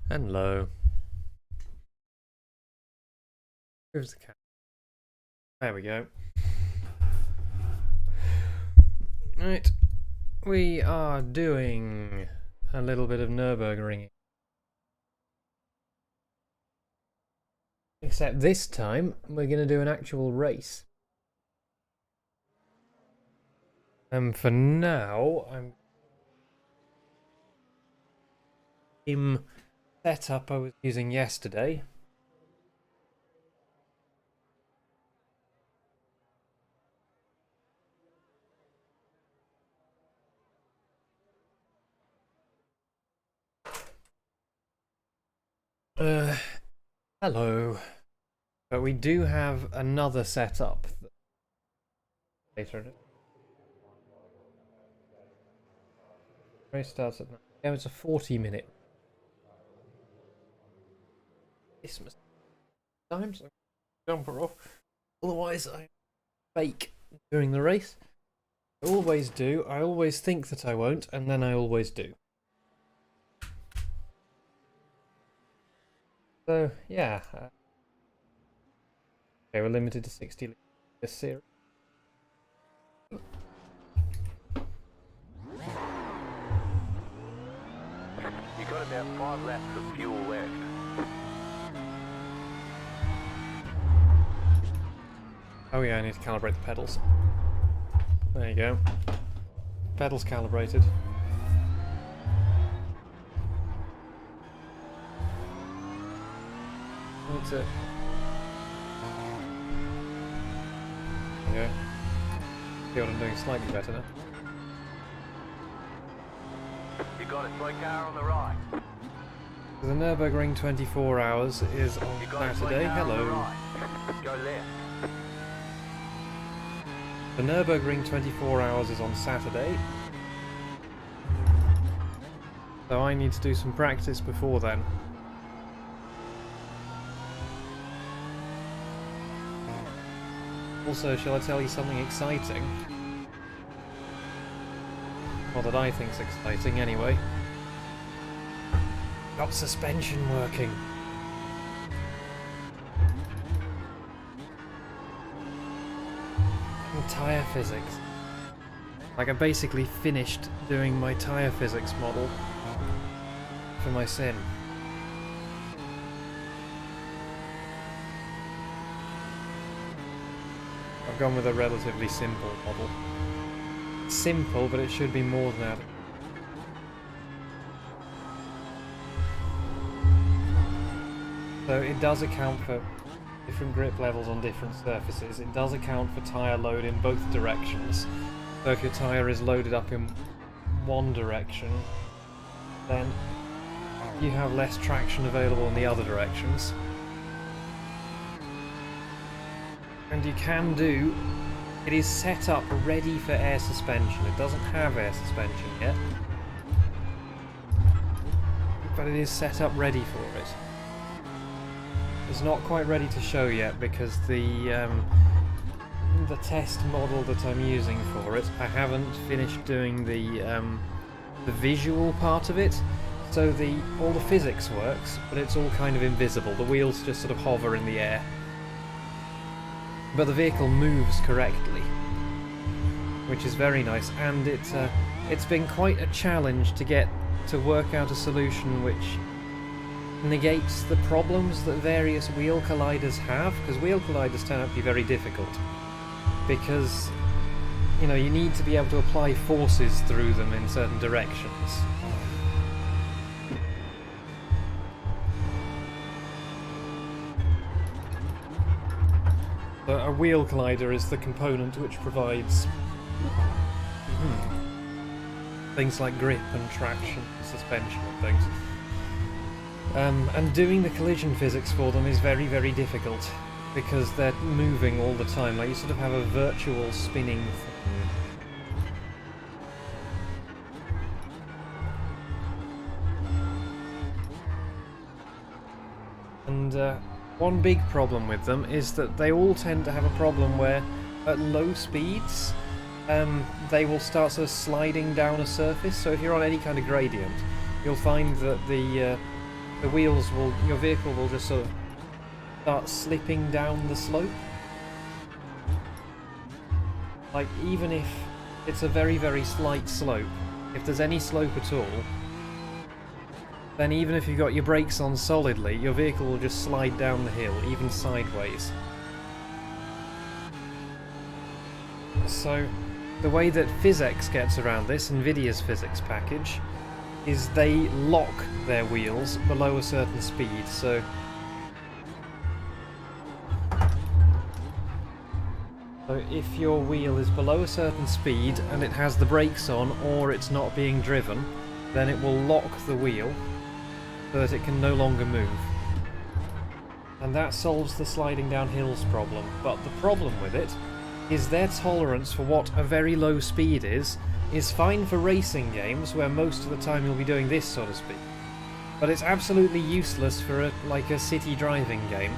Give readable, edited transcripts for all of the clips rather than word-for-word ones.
Hello. Here's the cat. There we go. Right. We are doing a little bit of Nürburgring. Except this time, we're going to do an actual race. And for now, I'm setup I was using yesterday. Hello. But we do have another setup later. Race starts at 9. Yeah, it's a 40-minute. Christmas time, so jump her off. Otherwise, I fake during the race. I always do. I always think that I won't, and then I always do. So, yeah. Okay, we're limited to 60 this series. You got about 5 laps of fuel left. Oh yeah, I need to calibrate the pedals. There you go. Pedals calibrated. That's it. There you go. See what I'm doing slightly better now. You got it, slow car on the right. The Nürburgring 24 hours is on Saturday. Hello. Right. Go left. The Nürburgring 24 hours is on Saturday. So I need to do some practice before then. Also, shall I tell you something exciting? Well, that I think's exciting anyway. Got suspension working. And tyre physics. Like, I basically finished doing my tyre physics model for my sim. I've gone with a relatively simple model. Simple, but it should be more than that. So it does account for different grip levels on different surfaces. It does account for tyre load in both directions. So if your tyre is loaded up in one direction, then you have less traction available in the other directions. And you can do... It is set up ready for air suspension. It doesn't have air suspension yet. But it is set up ready for it. It's not quite ready to show yet because the test model that I'm using for it, I haven't finished doing the visual part of it. So all the physics works, but it's all kind of invisible. The wheels just sort of hover in the air. But the vehicle moves correctly, which is very nice, and it's been quite a challenge to work out a solution which negates the problems that various wheel colliders have, because wheel colliders turn out to be very difficult, because you need to be able to apply forces through them in certain directions. A wheel collider is the component which provides things like grip and traction, suspension and things. And doing the collision physics for them is very, very difficult because they're moving all the time. Like, you sort of have a virtual spinning thing. And one big problem with them is that they all tend to have a problem where at low speeds they will start sort of sliding down a surface. So if you're on any kind of gradient, you'll find that the wheels will, your vehicle will just sort of start slipping down the slope. Like, even if it's a very, very slight slope, if there's any slope at all, then even if you've got your brakes on solidly, your vehicle will just slide down the hill, even sideways. So, the way that PhysX gets around this, NVIDIA's physics package, is they lock their wheels below a certain speed. So if your wheel is below a certain speed and it has the brakes on or it's not being driven, then it will lock the wheel so that it can no longer move. And that solves the sliding down hills problem. But the problem with it is their tolerance for what a very low speed is fine for racing games where most of the time you'll be doing this sort of speed. But it's absolutely useless for like a city driving game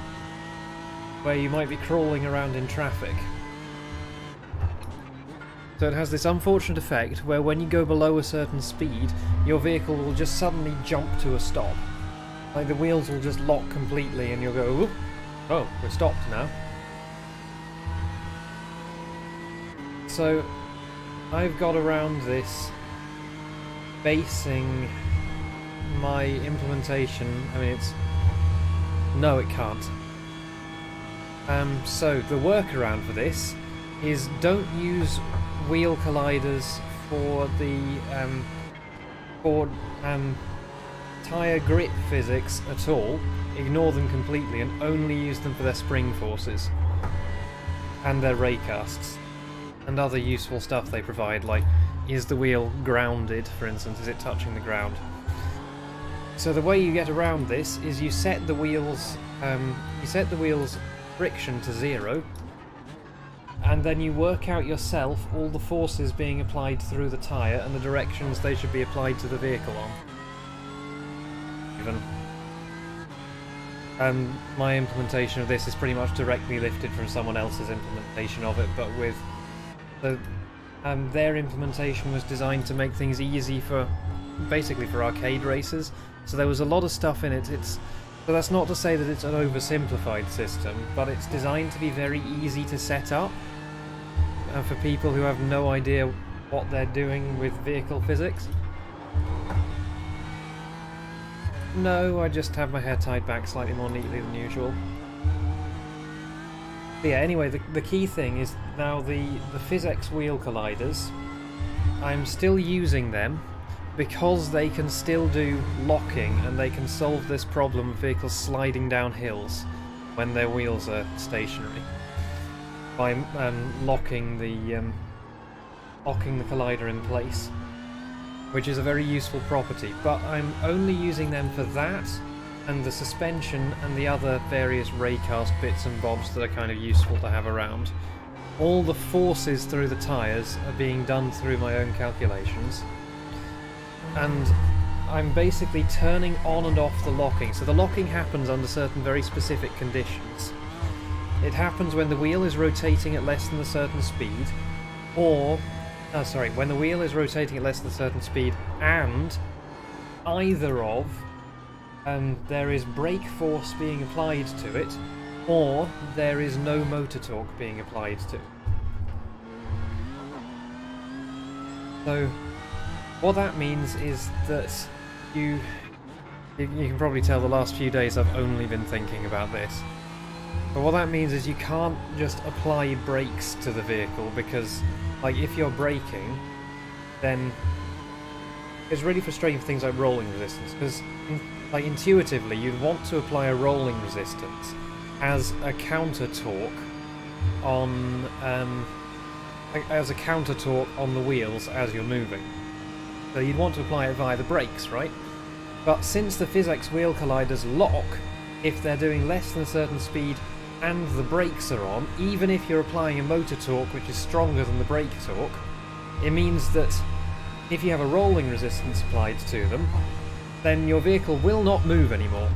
where you might be crawling around in traffic. So it has this unfortunate effect where when you go below a certain speed, your vehicle will just suddenly jump to a stop. Like the wheels will just lock completely and you'll go, "Oop, oh, we're stopped now." So I've got around this basing my implementation. I mean, no, it can't. So the workaround for this is don't use wheel colliders for the tyre grip physics at all. Ignore them completely and only use them for their spring forces and their raycasts and other useful stuff they provide, like is the wheel grounded, for instance, is it touching the ground? So the way you get around this is you set the wheels friction to 0, and then you work out yourself all the forces being applied through the tyre and the directions they should be applied to the vehicle on. My implementation of this is pretty much directly lifted from someone else's implementation of it, but with their implementation was designed to make things easy for basically for arcade racers. So there was a lot of stuff in it. So that's not to say that it's an oversimplified system, but it's designed to be very easy to set up for people who have no idea what they're doing with vehicle physics. No, I just have my hair tied back slightly more neatly than usual. But yeah, anyway, the key thing is now the PhysX wheel colliders, I'm still using them because they can still do locking and they can solve this problem of vehicles sliding down hills when their wheels are stationary by locking the collider in place, which is a very useful property. But I'm only using them for that and the suspension and the other various raycast bits and bobs that are kind of useful to have around. All the forces through the tyres are being done through my own calculations, and I'm basically turning on and off the locking. So the locking happens under certain very specific conditions. It happens when the wheel is rotating at less than a certain speed, or when the wheel is rotating at less than a certain speed and either of there is brake force being applied to it, or there is no motor torque being applied to it. So what that means is that you can probably tell the last few days I've only been thinking about this. But what that means is you can't just apply brakes to the vehicle, because like if you're braking, then it's really frustrating for things like rolling resistance, because like intuitively you'd want to apply a rolling resistance as a counter torque on the wheels as you're moving. So you'd want to apply it via the brakes, right? But since the PhysX wheel colliders lock if they're doing less than a certain speed and the brakes are on, even if you're applying a motor torque which is stronger than the brake torque, it means that if you have a rolling resistance applied to them, then your vehicle will not move anymore.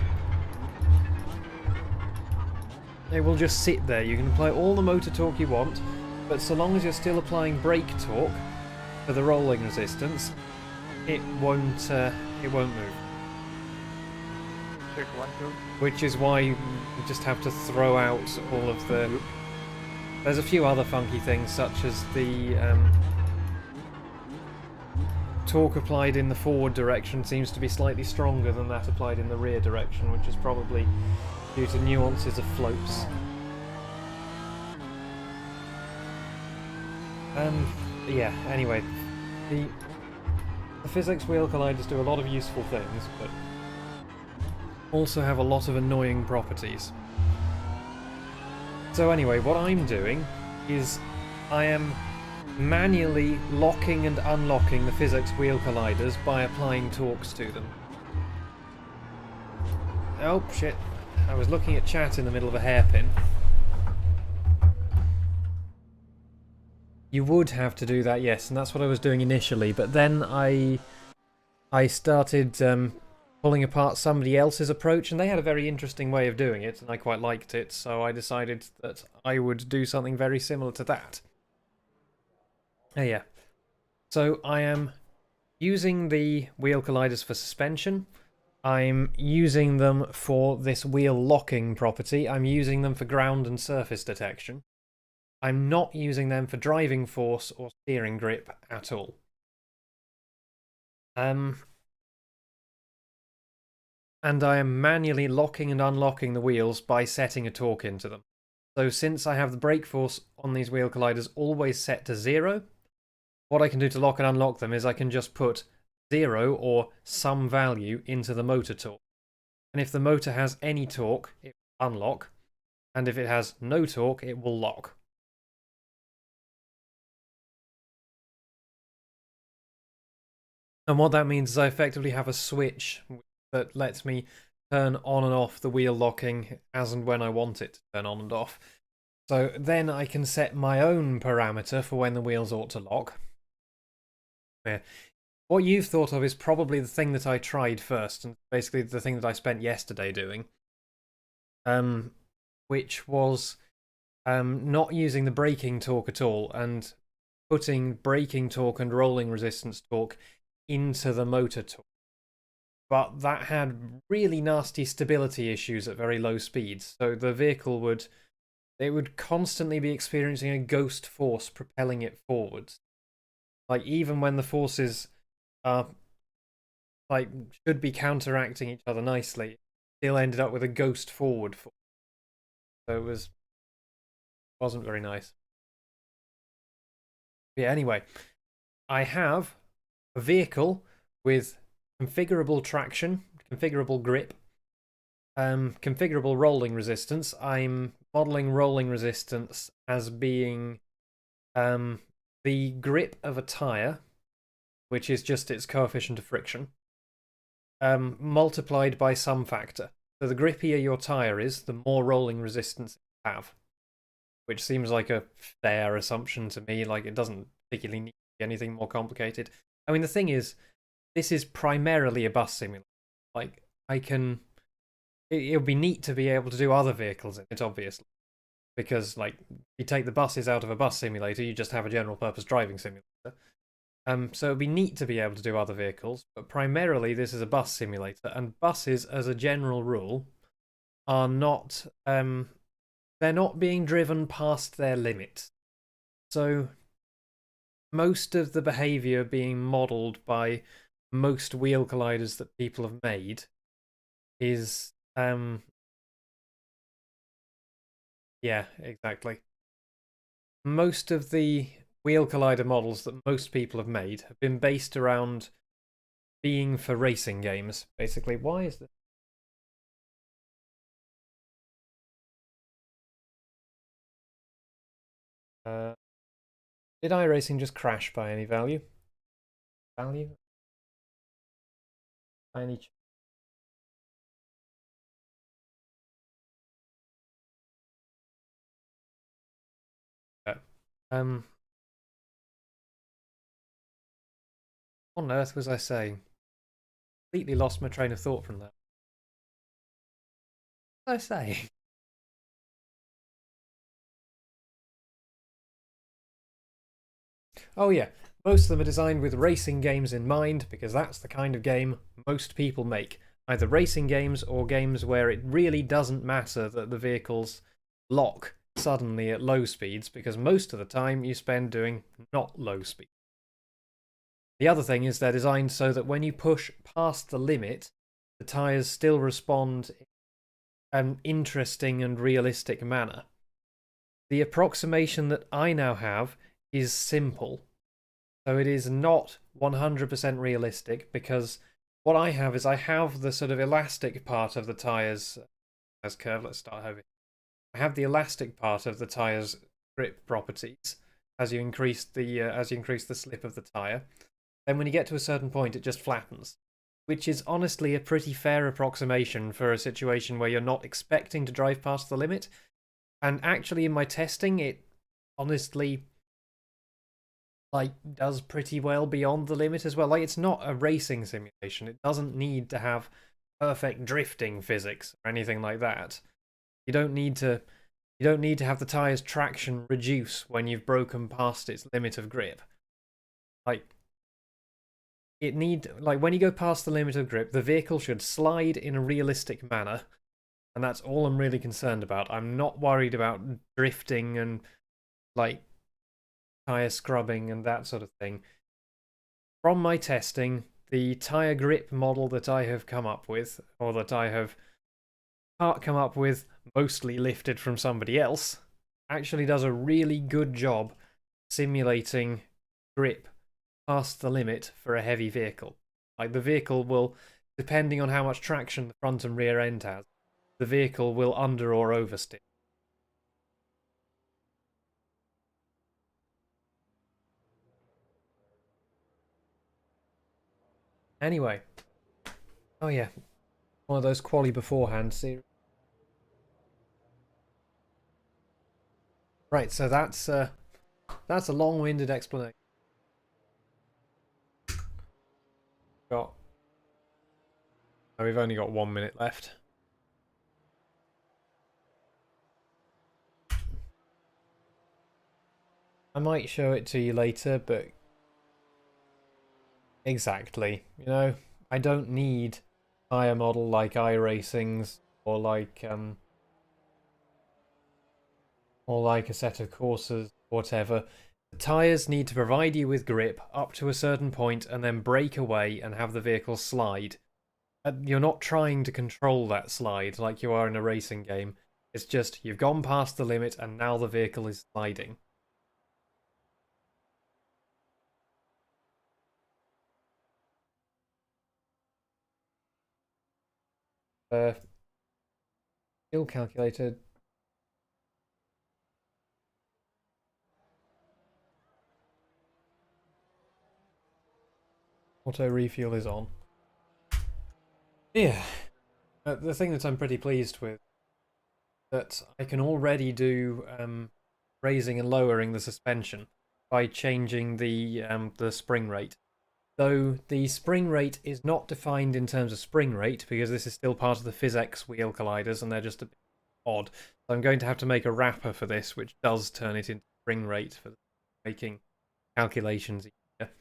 It will just sit there. You can apply all the motor torque you want, but so long as you're still applying brake torque for the rolling resistance, it won't move. Check 1, 2. Which is why you just have to throw out all of the... There's a few other funky things, such as the torque applied in the forward direction seems to be slightly stronger than that applied in the rear direction, which is probably due to nuances of floats. Yeah, anyway, the physics wheel colliders do a lot of useful things, but also have a lot of annoying properties. So anyway, what I'm doing is I am manually locking and unlocking the physics wheel colliders by applying torques to them. Oh shit, I was looking at chat in the middle of a hairpin. You would have to do that, yes, and that's what I was doing initially, but then I started pulling apart somebody else's approach, and they had a very interesting way of doing it, and I quite liked it, so I decided that I would do something very similar to that. Oh yeah. So I am using the wheel colliders for suspension. I'm using them for this wheel locking property. I'm using them for ground and surface detection. I'm not using them for driving force or steering grip at all. And I am manually locking and unlocking the wheels by setting a torque into them. So since I have the brake force on these wheel colliders always set to 0, what I can do to lock and unlock them is I can just put 0 or some value into the motor torque. And if the motor has any torque, it will unlock. And if it has no torque, it will lock. And what that means is I effectively have a switch that lets me turn on and off the wheel locking as and when I want it to turn on and off. So then I can set my own parameter for when the wheels ought to lock. Yeah. What you've thought of is probably the thing that I tried first, and basically the thing that I spent yesterday doing. Which was not using the braking torque at all, and putting braking torque and rolling resistance torque into the motor torque. But that had really nasty stability issues at very low speeds, so the vehicle would constantly be experiencing a ghost force propelling it forwards. Like, even when the forces are like should be counteracting each other nicely, it still ended up with a ghost forward force. So it wasn't very nice. But yeah, anyway, I have a vehicle with configurable traction, configurable grip, configurable rolling resistance. I'm modeling rolling resistance as being the grip of a tire, which is just its coefficient of friction, multiplied by some factor. So the grippier your tire is, the more rolling resistance it have, which seems like a fair assumption to me. Like, it doesn't particularly need to be anything more complicated. I mean, the thing is, this is primarily a bus simulator. Like, it would be neat to be able to do other vehicles in it, obviously. Because, like, you take the buses out of a bus simulator, you just have a general purpose driving simulator. So it'd be neat to be able to do other vehicles, but primarily this is a bus simulator, and buses, as a general rule, are not, they're not being driven past their limits. So most of the behavior being modeled by most wheel colliders that people have made is, yeah, exactly. Most of the wheel collider models that most people have made have been based around being for racing games, basically. Why is this? Did iRacing just crash by any value? Value? By any chance? What on earth was I saying? Completely lost my train of thought from that. What was I saying? Oh yeah, most of them are designed with racing games in mind, because that's the kind of game most people make. Either racing games or games where it really doesn't matter that the vehicles lock suddenly at low speeds, because most of the time you spend doing not low speed. The other thing is they're designed so that when you push past the limit, the tyres still respond in an interesting and realistic manner. The approximation that I now have is simple. So it is not 100% realistic, because what I have is I have the sort of elastic part of the tyres as curve. Let's start over. I have the elastic part of the tyre's grip properties as you increase the slip of the tyre. Then when you get to a certain point, it just flattens, which is honestly a pretty fair approximation for a situation where you're not expecting to drive past the limit. And actually, in my testing, it honestly does pretty well beyond the limit as well. It's not a racing simulation. It doesn't need to have perfect drifting physics or anything like that. You don't need to have the tire's traction reduce when you've broken past its limit of grip. When you go past the limit of grip, the vehicle should slide in a realistic manner, and that's all I'm really concerned about. I'm not worried about drifting and tire scrubbing and that sort of thing. From my testing, the tire grip model that I have come up with, or that I have come up with mostly lifted from somebody else, actually does a really good job simulating grip past the limit for a heavy vehicle. The vehicle will, depending on how much traction the front and rear end has, the vehicle will under or oversteer. Anyway. Oh yeah. One of those quali beforehand series. Right, so that's a long-winded explanation. We've only got 1 minute left. I might show it to you later, but exactly, I don't need tyre model like iRacing's or like a set of coursers, whatever. The tyres need to provide you with grip up to a certain point and then break away and have the vehicle slide. You're not trying to control that slide like you are in a racing game. It's just you've gone past the limit and now the vehicle is sliding. Fuel calculator. Auto refuel is on. Yeah. The thing that I'm pretty pleased with, that I can already do raising and lowering the suspension by changing the spring rate. Though the spring rate is not defined in terms of spring rate, because this is still part of the PhysX wheel colliders and they're just a bit odd. So I'm going to have to make a wrapper for this, which does turn it into spring rate for making calculations easier.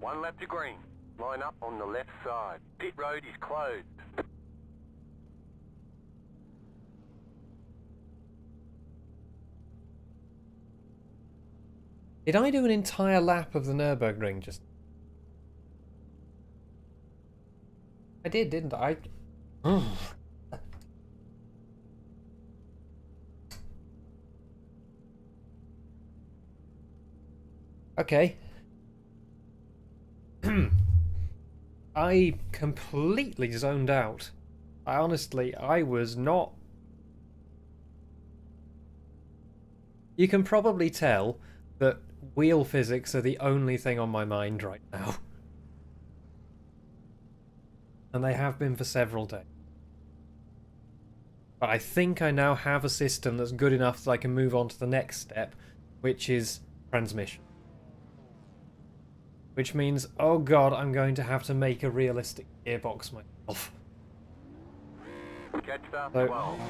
One lap to green. Line up on the left side. Pit road is closed. Did I do an entire lap of the Nürburgring just... I did, didn't I? Okay. I completely zoned out. I was not... You can probably tell that wheel physics are the only thing on my mind right now. And they have been for several days. But I think I now have a system that's good enough that I can move on to the next step, which is transmission. Which means, oh god, I'm going to have to make a realistic gearbox myself. Catch up, So, 12,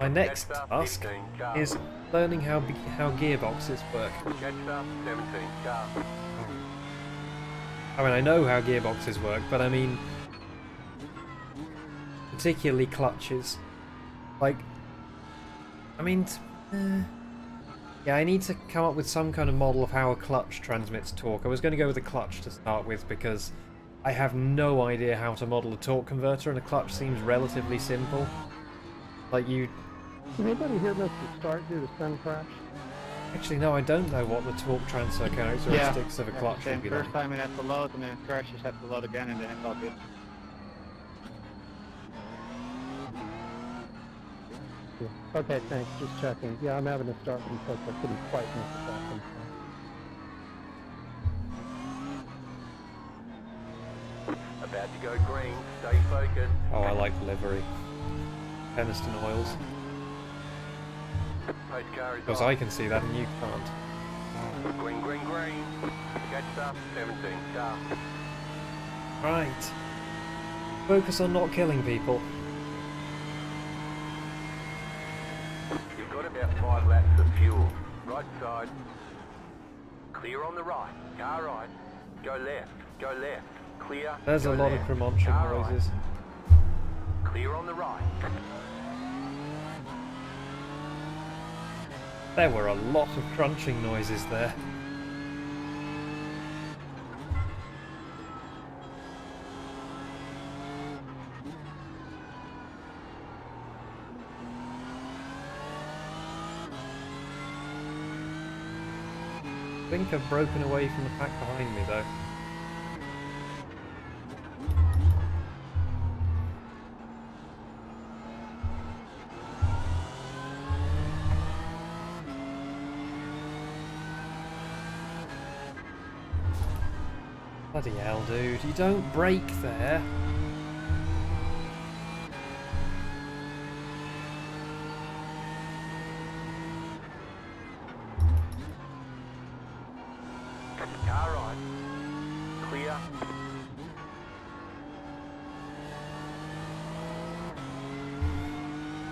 My next Catch up, task 15 car. is learning how gearboxes work. Catch up, 17 car. I mean, I know how gearboxes work, but I mean, particularly clutches. Like, I mean, yeah, I need to come up with some kind of model of how a clutch transmits torque. I was going to go with a clutch to start with because I have no idea how to model a torque converter, and a clutch seems relatively simple. Like you... Did anybody hear Mr. Start do the sun crash? Actually, no, I don't know what the torque transfer characteristics of a clutch would be like. First time it has to load, and then it crashes, has to load again, and then it's all good. Yeah. Okay, thanks. Just checking. Yeah, I'm having to start because I couldn't quite make the second. About to go green. Stay focused. Oh, I like livery. Peniston oils. Pace car is Because off. I can see that and you can't. Green, green, green. Catch up, 17 car. Right. Focus on not killing people. You've got about 5 laps of fuel. Right side. Clear on the right. Car right. Go left. Go left. Clear. There's go a lot left. of Cremontian Car right. noises. Clear on the right. There were a lot of crunching noises there. I think I've broken away from the pack behind me though. Bloody hell, dude, you don't brake there. Car right. Clear.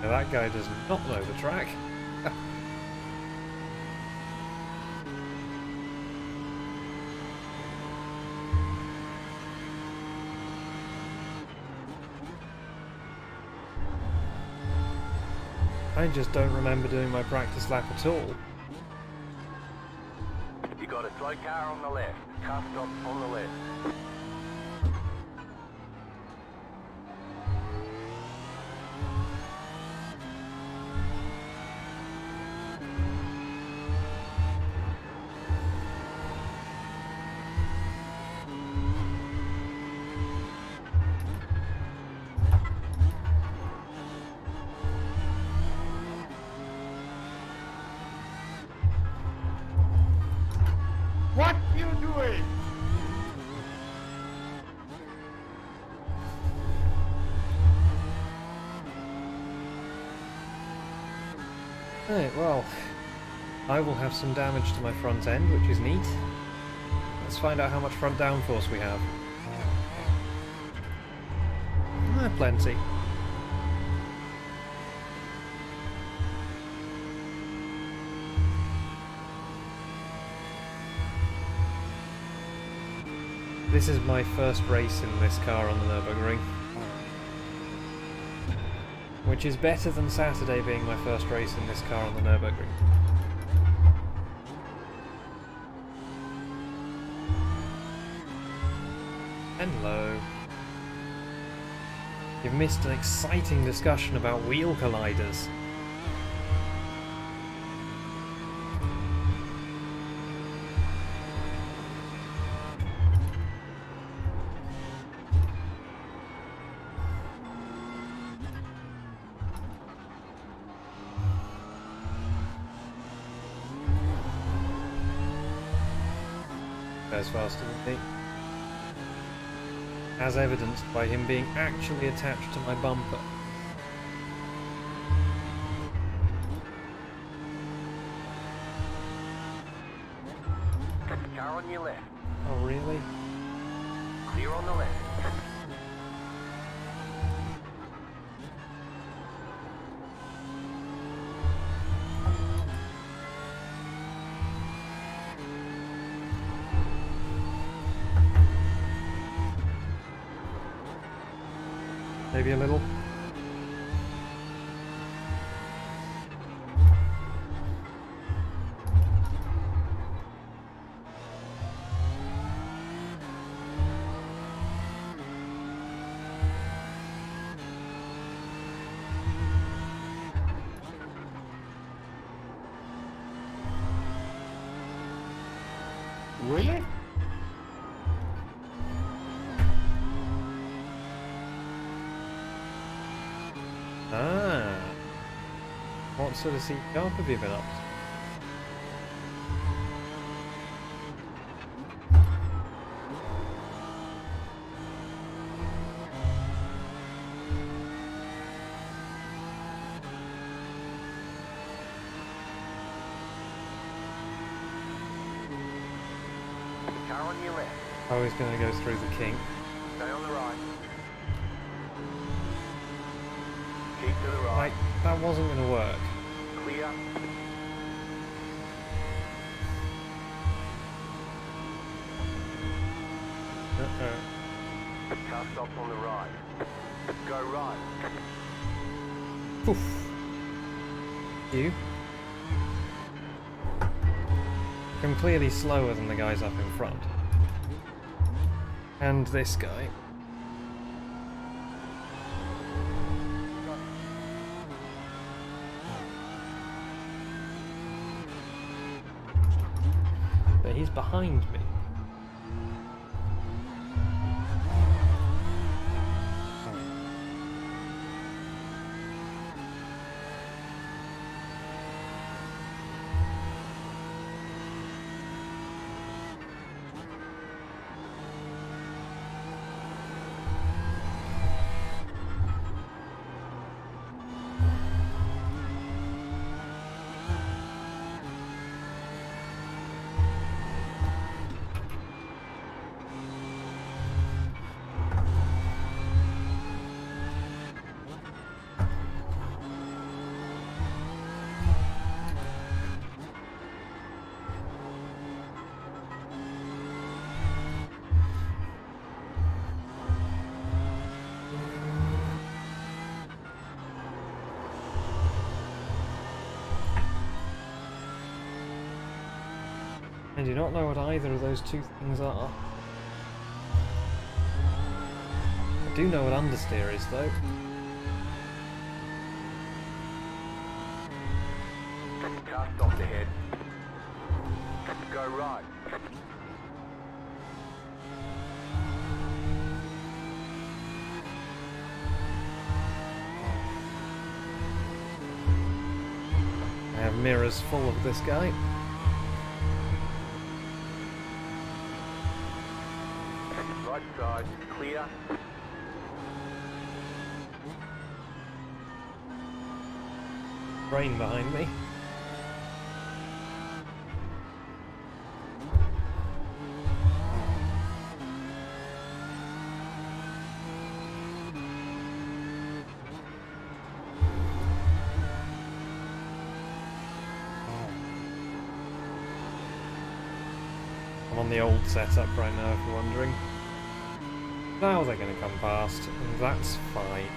Now that guy does not know the track. I just don't remember doing my practice lap at all. You got a slow car on the left. Car stop on the left. What you doing? Right, well, I will have some damage to my front end, which is neat. Let's find out how much front downforce we have. Plenty. This is my first race in this car on the Nürburgring. Which is better than Saturday being my first race in this car on the Nürburgring. Hello. You've missed an exciting discussion about wheel colliders. Goes faster than me. As evidenced by him being actually attached to my bumper. Car on your left. Oh, really? Clear on the left. Maybe a little. Really? Ah. What sort of seat car have you been up to? Car on your left. I was going to go through the kink. Stay on the right. Keep to the right. Like, that wasn't going to work. Clear. Uh-oh. Car stops on the right. Go right. Poof. You? I'm clearly slower than the guys up in front. And this guy. But he's behind me. I do not know what either of those two things are. I do know what understeer is, though. Car stopped ahead. Go right. I have mirrors full of this guy. Right side. Clear. Brain behind me. I'm on the old setup right now, if you're wondering. Now they're going to come past, and that's fine.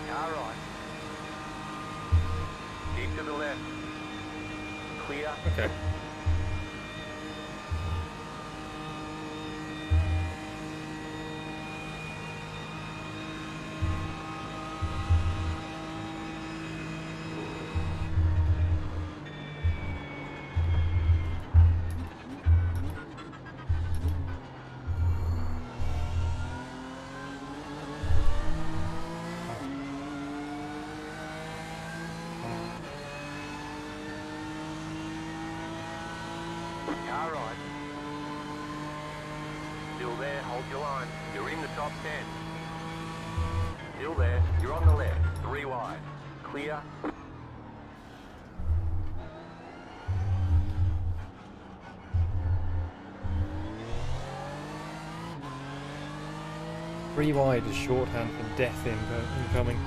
Car right. Keep to the left. Clear. Okay. Car right. Still there, hold your line. You're in the top 10. Still there, you're on the left. 3 wide. Clear. Three wide is shorthand for death incoming.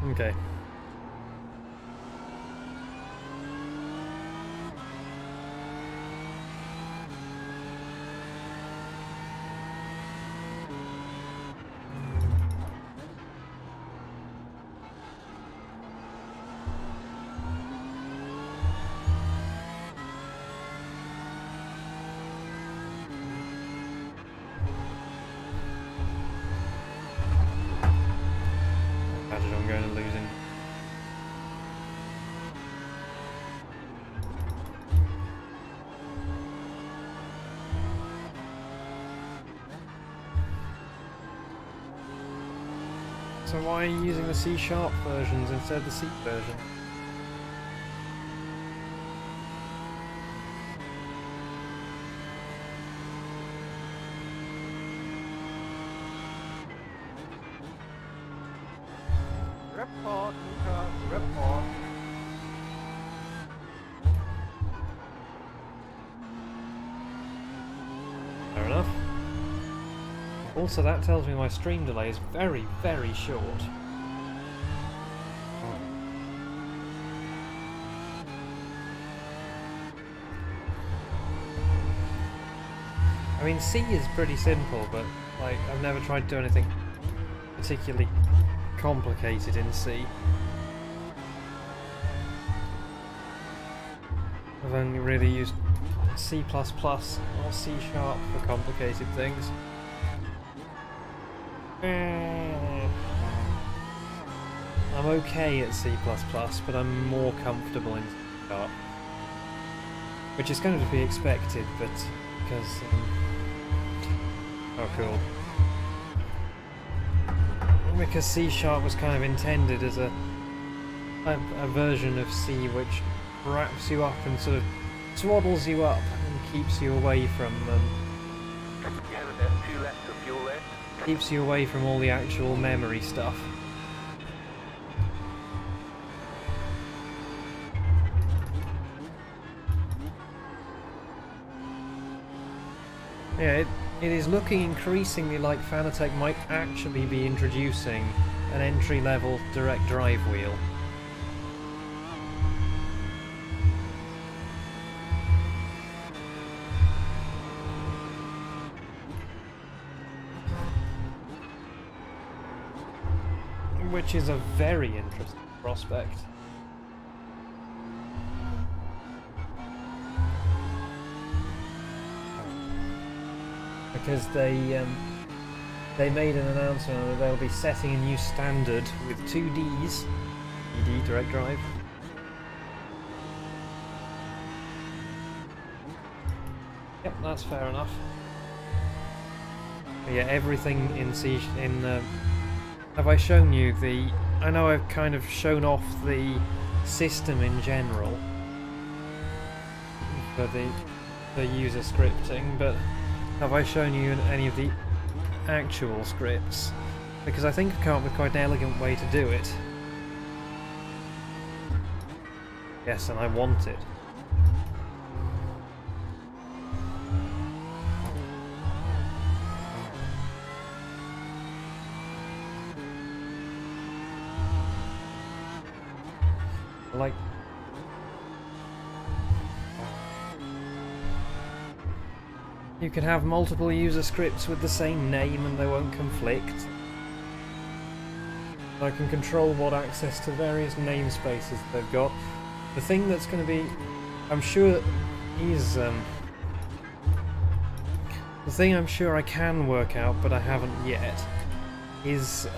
Okay. Imagine I'm going to losing. So why are you using the C# versions instead of the C version? Report, Luca, report. Fair enough. Also, that tells me my stream delay is very, very short. I mean, C is pretty simple, but like I've never tried to do anything particularly complicated in C. I've only really used C++ or C# for complicated things. I'm okay at C++, but I'm more comfortable in C#. Which is kind of to be expected, but because... oh, cool. Because C# was kind of intended as a version of C which wraps you up and sort of swaddles you up and keeps you away from You have about 2 laps of fuel left. keeps you away from all the actual memory stuff. Yeah, it is looking increasingly like Fanatec might actually be introducing an entry-level direct drive wheel. Which is a very interesting prospect. Because they made an announcement that they'll be setting a new standard with 2Ds, ED direct drive. Yep, that's fair enough. But yeah, everything in C have I shown you the... I know I've kind of shown off the system in general for the user scripting, but have I shown you any of the actual scripts? Because I think I've come up with quite an elegant way to do it. Yes, and I want it. Like... you can have multiple user scripts with the same name and they won't conflict. I can control what access to various namespaces they've got. The thing that's going to be, I'm sure, is... the thing I'm sure I can work out, but I haven't yet, is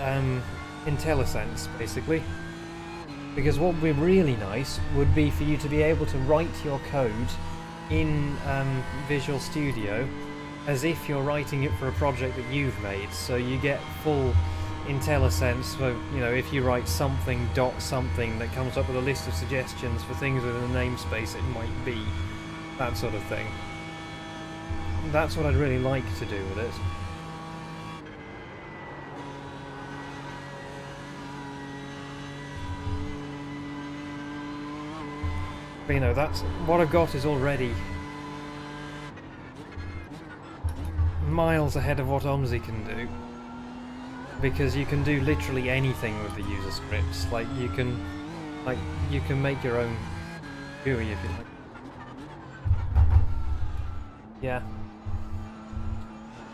IntelliSense, basically. Because what would be really nice would be for you to be able to write your code in Visual Studio as if you're writing it for a project that you've made, so you get full IntelliSense for, you know, if you write something dot something that comes up with a list of suggestions for things within a namespace it might be, that sort of thing. That's what I'd really like to do with it. But, you know, that's what I've got is already miles ahead of what OMSI can do. because you can do literally anything with the user scripts. Like you can make your own GUI if you like. Yeah.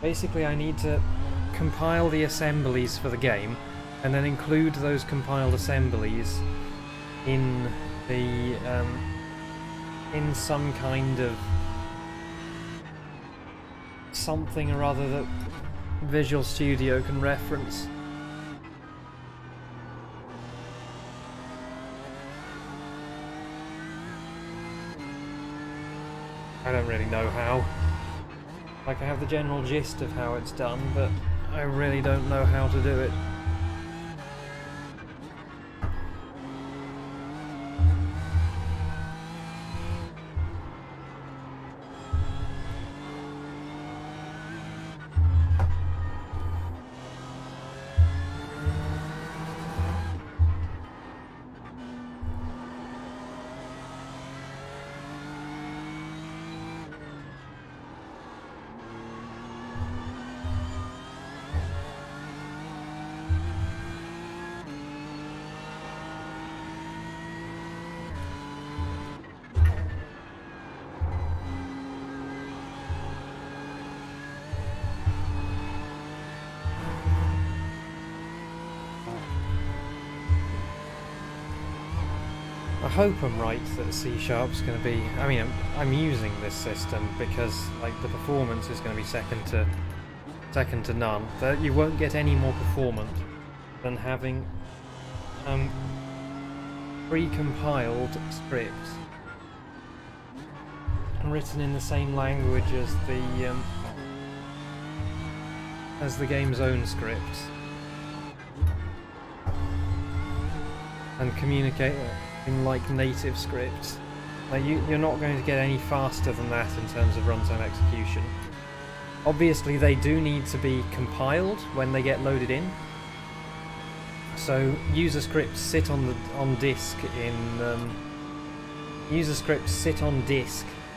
Basically, I need to compile the assemblies for the game, and then include those compiled assemblies in the in some kind of something or other that Visual Studio can reference. I don't really know how. Like, I have the general gist of how it's done, but I really don't know how to do it. I hope I'm right that C-sharp's going to be... I mean, I'm using this system because, like, the performance is going to be second to none. That you won't get any more performant than having pre-compiled scripts written in the same language as the game's own scripts, and communicate in like native scripts. Like you're not going to get any faster than that in terms of runtime execution. Obviously they do need to be compiled when they get loaded in. So user scripts sit on disk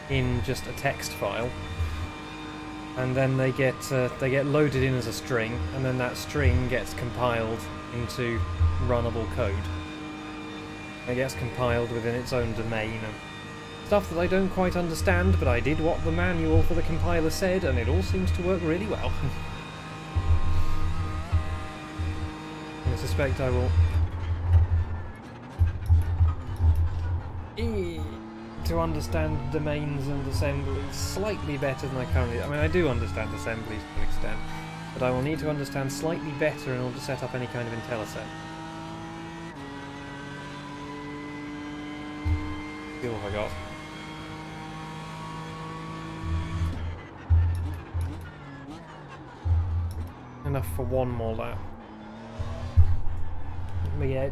in just a text file, and then they get loaded in as a string, and then that string gets compiled into runnable code. It gets compiled within its own domain and stuff that I don't quite understand, but I did what the manual for the compiler said, and it all seems to work really well. I suspect I will to understand domains and assemblies slightly better than I currently... I mean, I do understand assemblies to an extent, but I will need to understand slightly better in order to set up any kind of IntelliSense. Fuel have I got? Enough for one more lap. But yeah,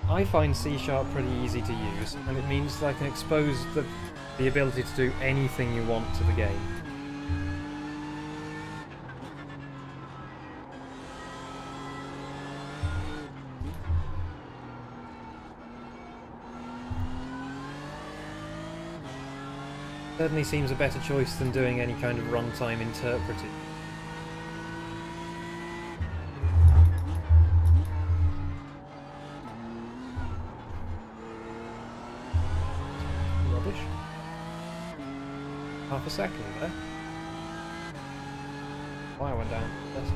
I find C# pretty easy to use, and it means that I can expose the ability to do anything you want to the game. Certainly seems a better choice than doing any kind of runtime interpreting. Rubbish. Half a second there. Wire went down. That's...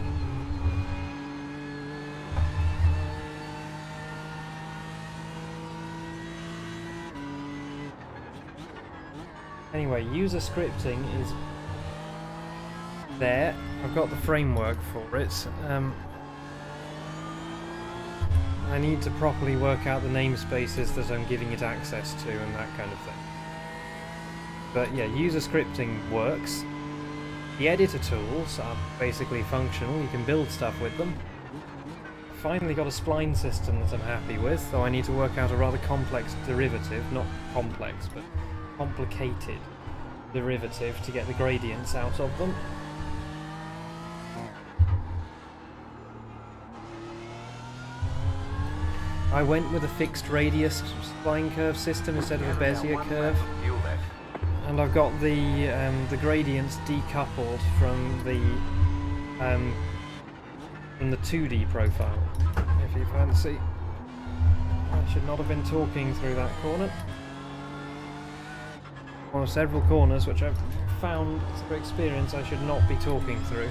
Anyway, user scripting is there. I've got the framework for it. I need to properly work out the namespaces that I'm giving it access to and that kind of thing. But yeah, user scripting works. The editor tools are basically functional. You can build stuff with them. I've finally got a spline system that I'm happy with, though I need to work out a rather complex derivative. Not complex, but complicated derivative to get the gradients out of them. I went with a fixed radius spline curve system instead of a Bezier curve, and I've got the gradients decoupled from from the 2D profile, if you fancy. I should not have been talking through that corner. One of several corners which I've found through experience I should not be talking through.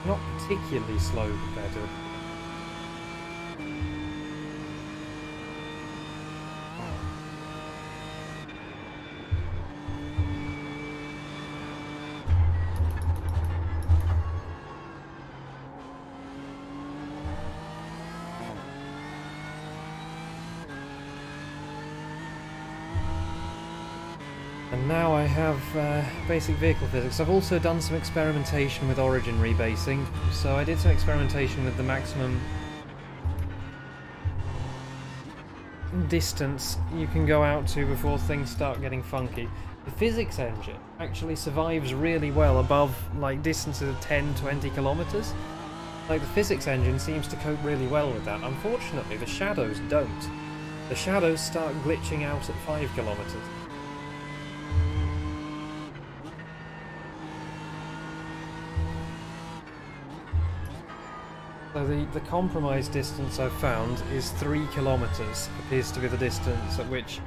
Not particularly slow compared to... And now I have basic vehicle physics. I've also done some experimentation with origin rebasing. So I did some experimentation with the maximum distance you can go out to before things start getting funky. The physics engine actually survives really well above like distances of 10-20 kilometers. Like the physics engine seems to cope really well with that. Unfortunately, the shadows don't. The shadows start glitching out at 5 kilometers. So the compromise distance I've found is 3 kilometers, appears to be the distance at which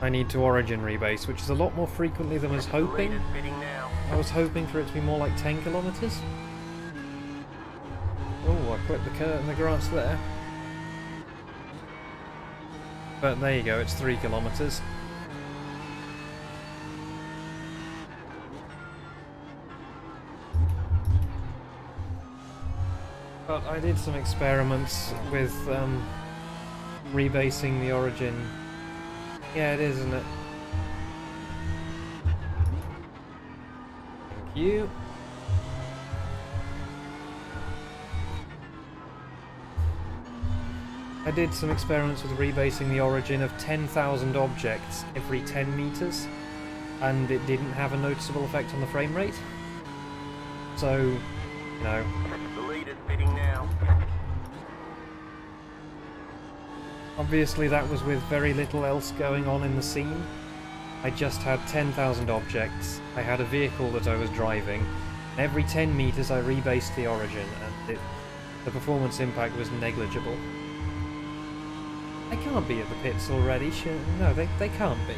I need to origin rebase, which is a lot more frequently than I was hoping. I was hoping for it to be more like 10 kilometers. Oh, I clipped the grass there. But there you go, it's 3 kilometers. But I did some experiments with rebasing the origin. Yeah, it is, isn't it? Thank you. I did some experiments with rebasing the origin of 10,000 objects every 10 meters, and it didn't have a noticeable effect on the frame rate. So, you know. Now. Obviously that was with very little else going on in the scene. I just had 10,000 objects, I had a vehicle that I was driving, every 10 meters I rebased the origin, and the performance impact was negligible. They can't be at the pits already, no, they can't be.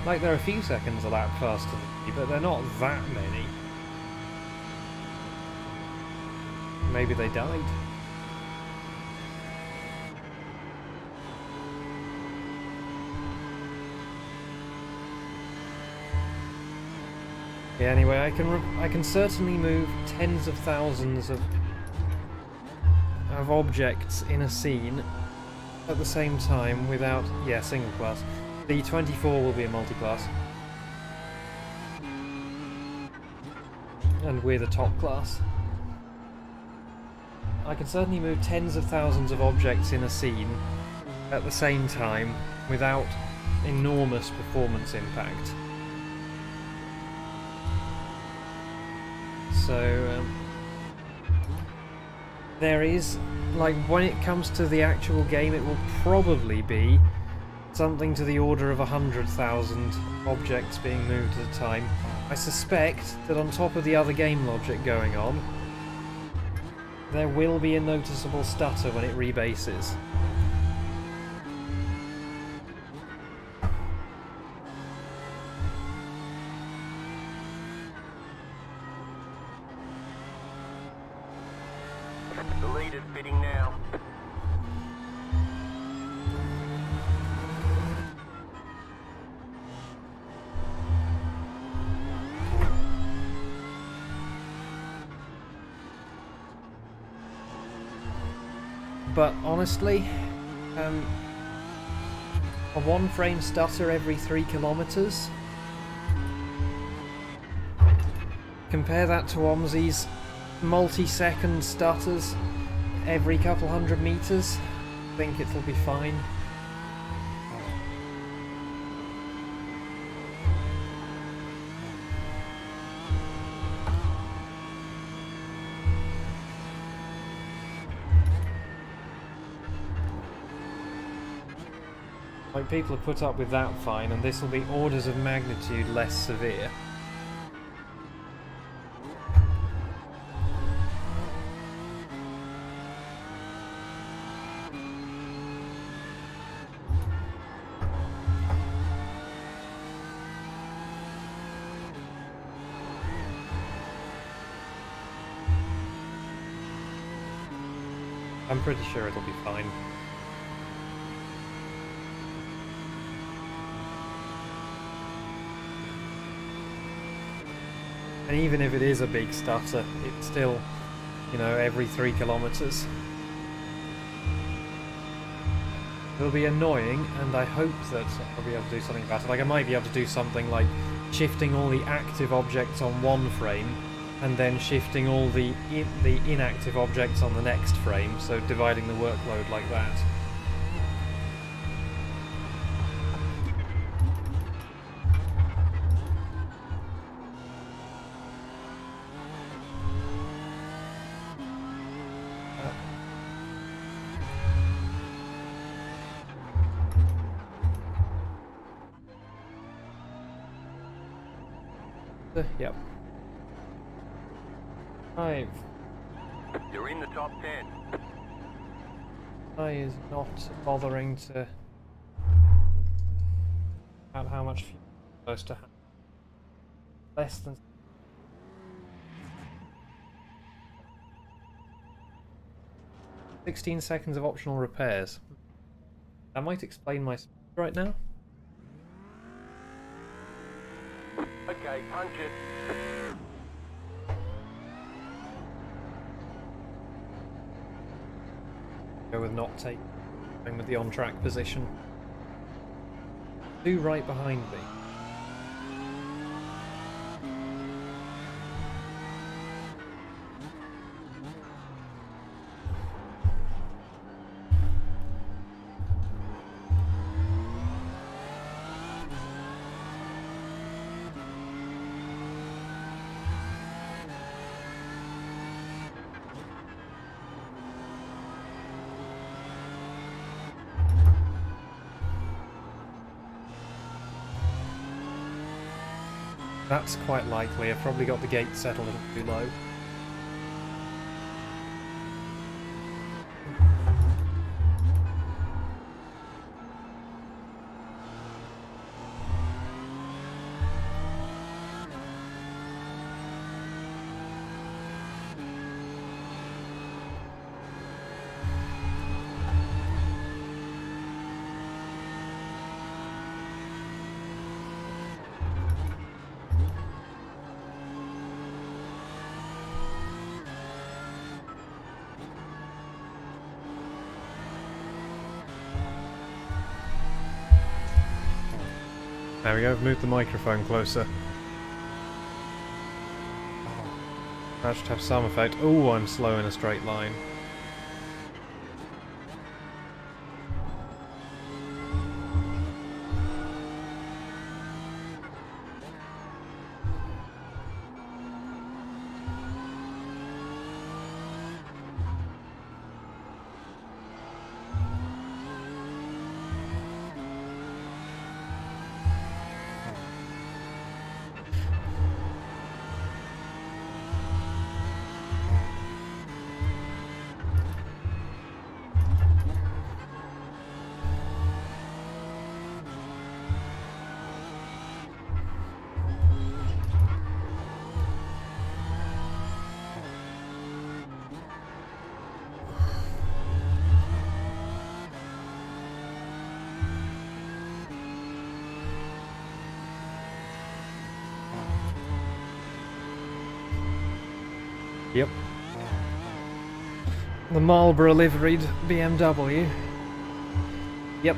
Like, they're a few seconds a lap faster than me, but they're not that many. Maybe they died. Yeah, anyway, I can certainly move tens of thousands of objects in a scene at the same time without... yeah, single class. The 24 will be a multi-class. And we're the top class. I can certainly move tens of thousands of objects in a scene at the same time without enormous performance impact. So, there is, like, when it comes to the actual game, it will probably be something to the order of 100,000 objects being moved at a time. I suspect that on top of the other game logic going on, there will be a noticeable stutter when it rebases. The lead is fitting now. But honestly, a 1 frame stutter every 3 kilometers. Compare that to OMSI's multi-second stutters every couple hundred meters. think it'll be fine. Like, people have put up with that fine, and this will be orders of magnitude less severe. I'm pretty sure it'll be fine. And even if it is a big stutter, it's still, you know, every 3 kilometers. It'll be annoying, and I hope that I'll be able to do something about it. Like, I might be able to do something like shifting all the active objects on one frame, and then shifting all the inactive objects on the next frame, so dividing the workload like that. Yep. 5. You're in the top 10. I is not bothering to about how much fuel I'm supposed to have. Less than 16 seconds of optional repairs. That might explain my speed right now. Okay, punch it. Go with not take, going with the on-track position. 2 right behind me. That's quite likely. I've probably got the gate set a little too low. There we go, I've moved the microphone closer. That should have some effect. Oh, I'm slow in a straight line. Yep. The Marlboro liveried BMW. Yep.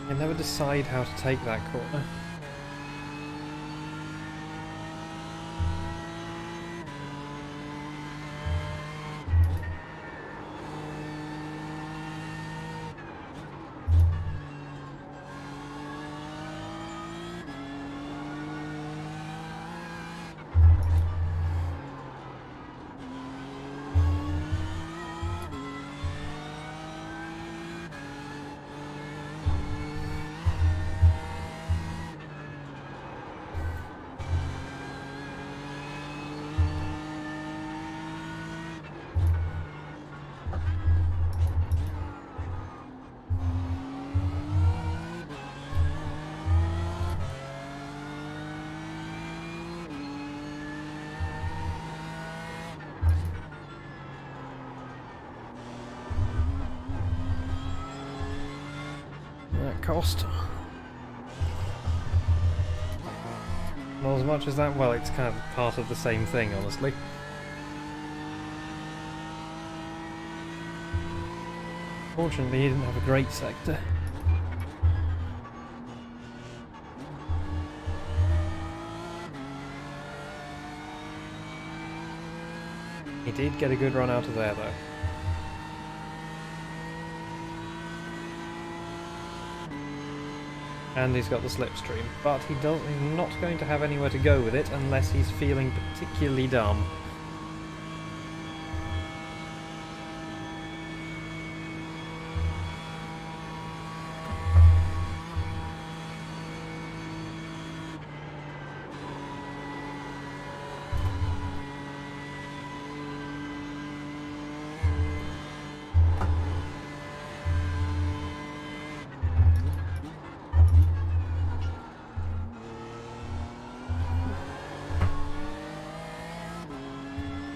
I never decide how to take that corner. Cost. Not as much as that. Well, it's kind of part of the same thing, honestly. Fortunately, he didn't have a great sector. He did get a good run out of there, though. And he's got the slipstream, but he's not going to have anywhere to go with it unless he's feeling particularly dumb.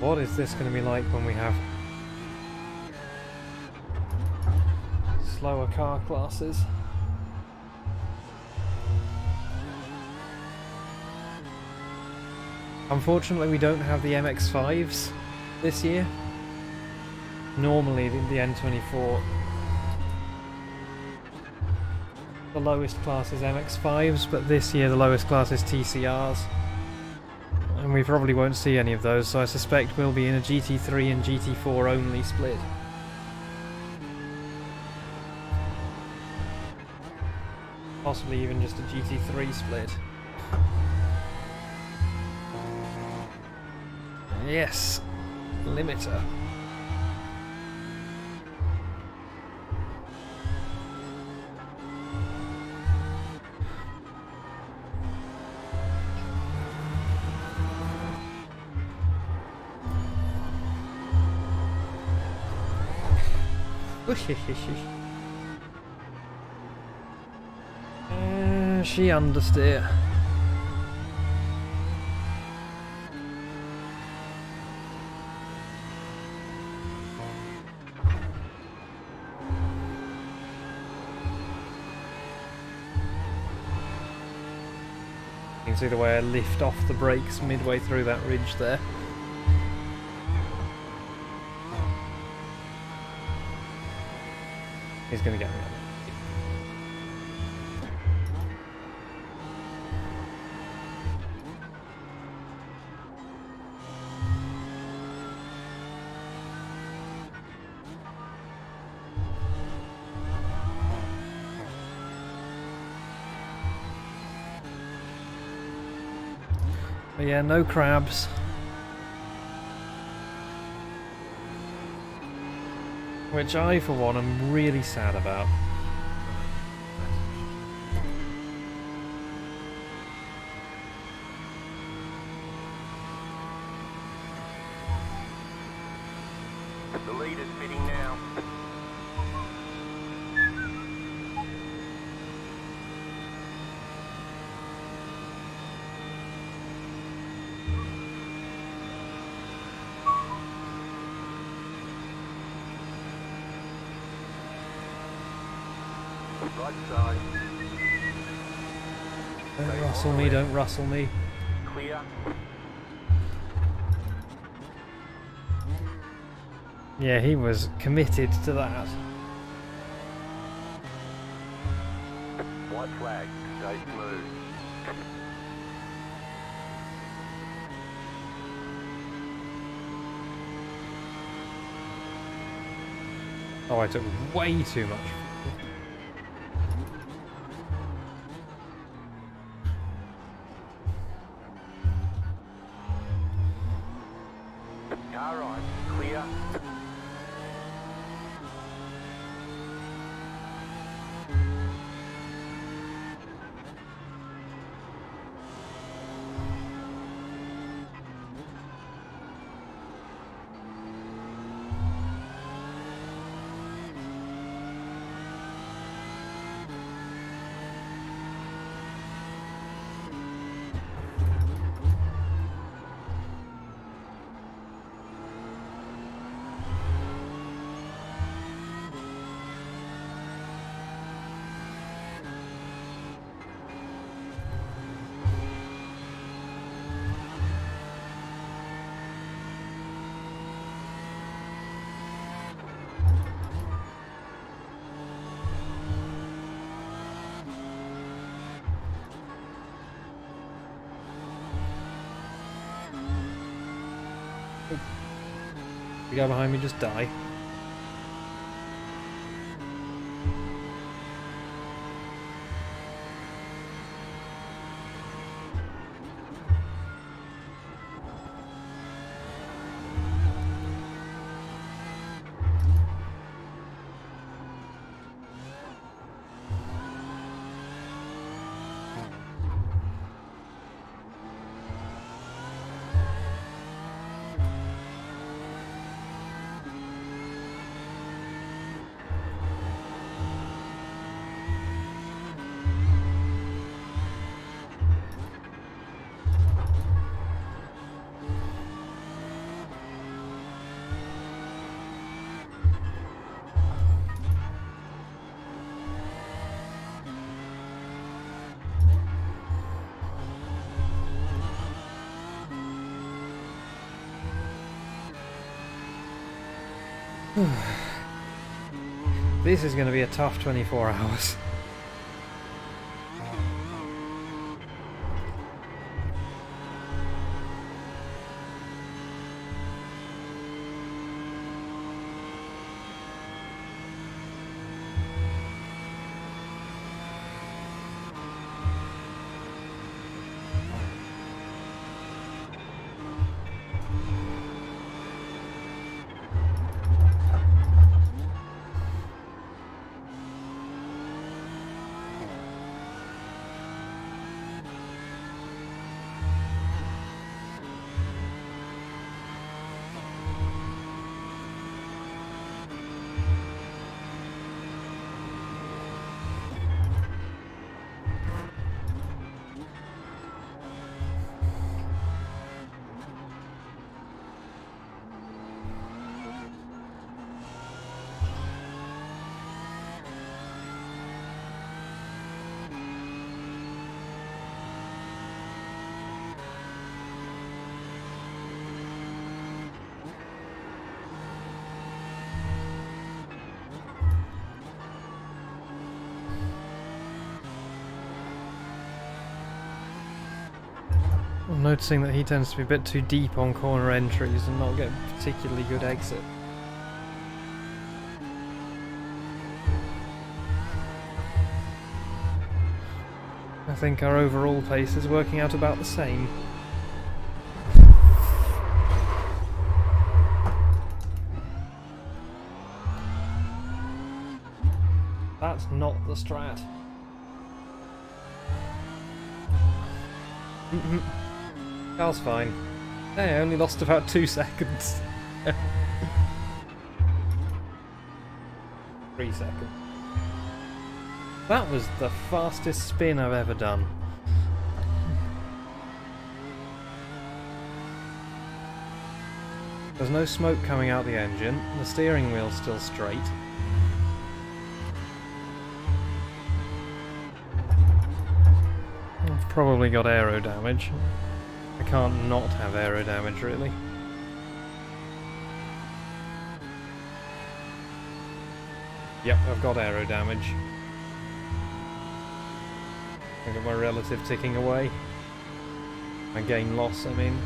What is this going to be like when we have slower car classes? Unfortunately, we don't have the MX-5s this year. Normally, the N24, the lowest class is MX-5s, but this year the lowest class is TCRs. And we probably won't see any of those, so I suspect we'll be in a GT3 and GT4 only split. Possibly even just a GT3 split. Yes! Limiter. She understeer. You can see the way I lift off the brakes midway through that ridge there. He's going to get me on it. But yeah, no crabs. Which I, for one, am really sad about. The lead is fitting now. Right side. Don't rustle me, don't rustle me. Clear. Yeah, he was committed to that. White flag. Stay smooth. Oh, I took way too much. Car right. Clear. The guy behind me just die. This is going to be a tough 24 hours. I'm noticing that he tends to be a bit too deep on corner entries and not get a particularly good exit. I think our overall pace is working out about the same. That's not the strat. Car's fine. Hey, I only lost about 2 seconds. 3 seconds. That was the fastest spin I've ever done. There's no smoke coming out the engine. The steering wheel's still straight. I've probably got aero damage. I can't not have aero damage, really. Yep, I've got aero damage. Look at my relative ticking away. My gain loss, I mean.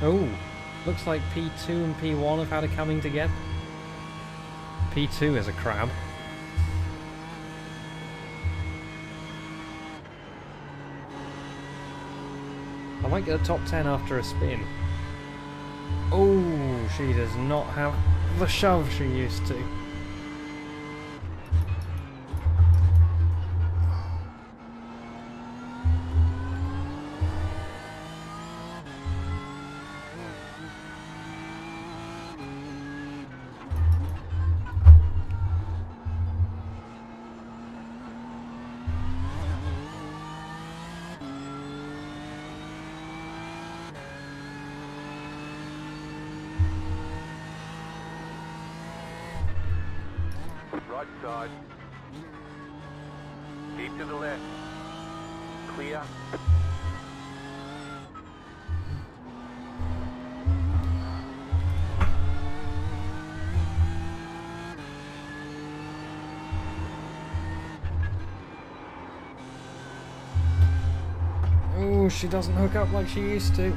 Oh, looks like P2 and P1 have had a coming together. P2 is a crab. I might get a top 10 after a spin. Oh, she does not have the shove she used to. Right side. Keep to the left. Clear. Oh, she doesn't hook up like she used to.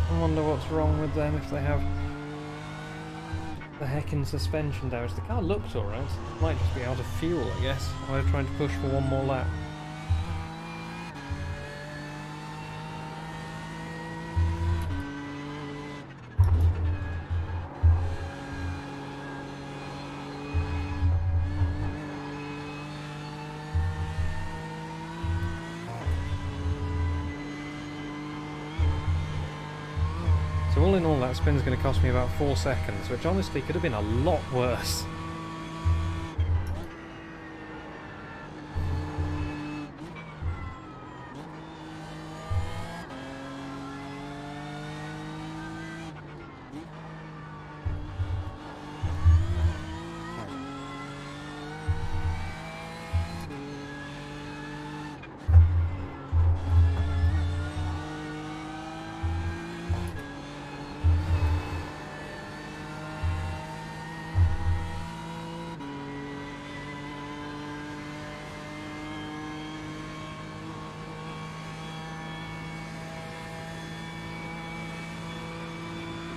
I wonder what's wrong with them if they have the heckin' suspension damage. The car looked alright. Might just be out of fuel, I guess. I'm trying to push for one more lap. So all in all, that spin's going to cost me about 4 seconds, which honestly could have been a lot worse.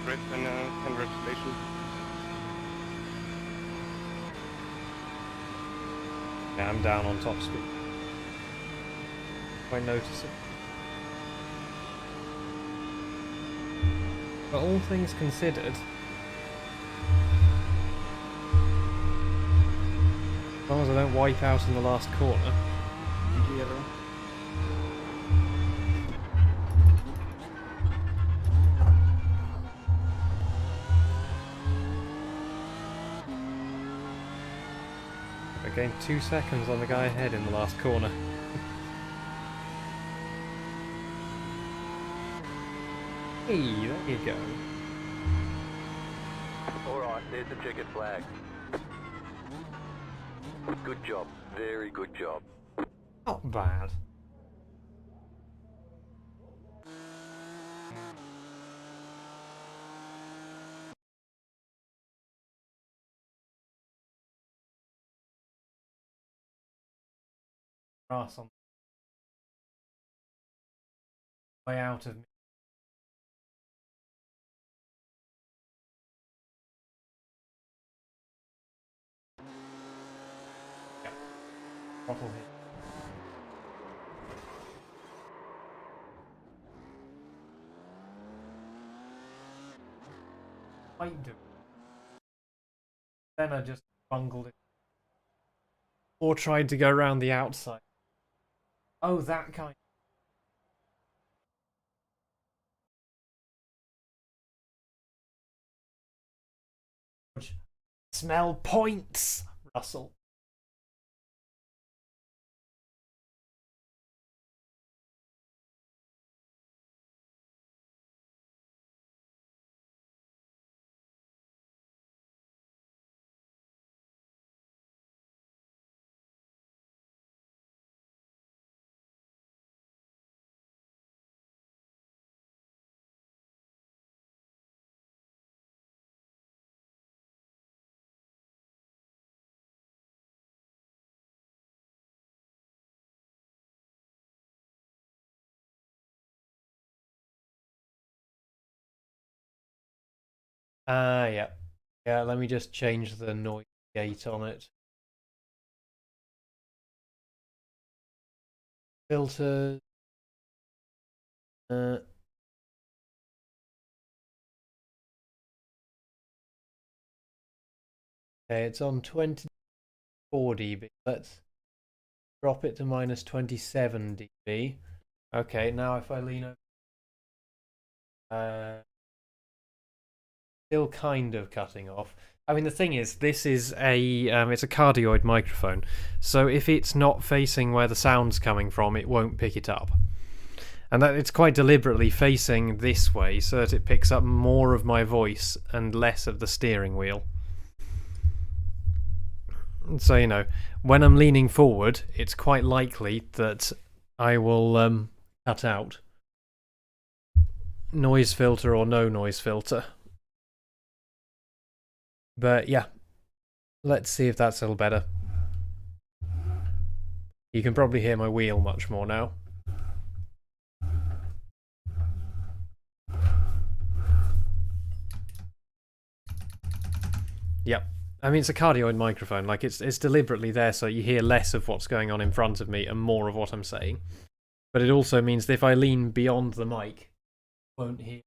Right in Henrik Station. Yeah, I'm down on top speed. I notice it. But all things considered, as long as I don't wipe out in the last corner. I gained 2 seconds on the guy ahead in the last corner. Hey, there you go. Alright, there's the checkered flag. Good job. Very good job. Not bad. Grass on the way out of me. Yeah. Throttle hit. Might do. Then I just bungled it. Or tried to go around the outside. Oh, that kind. Smell points, Russell. Yeah. Yeah, let me just change the noise gate on it. Filters. Okay, it's on 24 dB. Let's drop it to minus 27 dB. Okay, now if I lean over, still kind of cutting off. I mean, the thing is, this is it's a cardioid microphone, so if it's not facing where the sound's coming from, it won't pick it up. And that it's quite deliberately facing this way so that it picks up more of my voice and less of the steering wheel. So, you know, when I'm leaning forward, it's quite likely that I will cut out. Noise filter or no noise filter. But yeah, let's see if that's a little better. You can probably hear my wheel much more now. Yep. I mean, it's a cardioid microphone. Like, it's deliberately there so you hear less of what's going on in front of me and more of what I'm saying. But it also means that if I lean beyond the mic, I won't hear.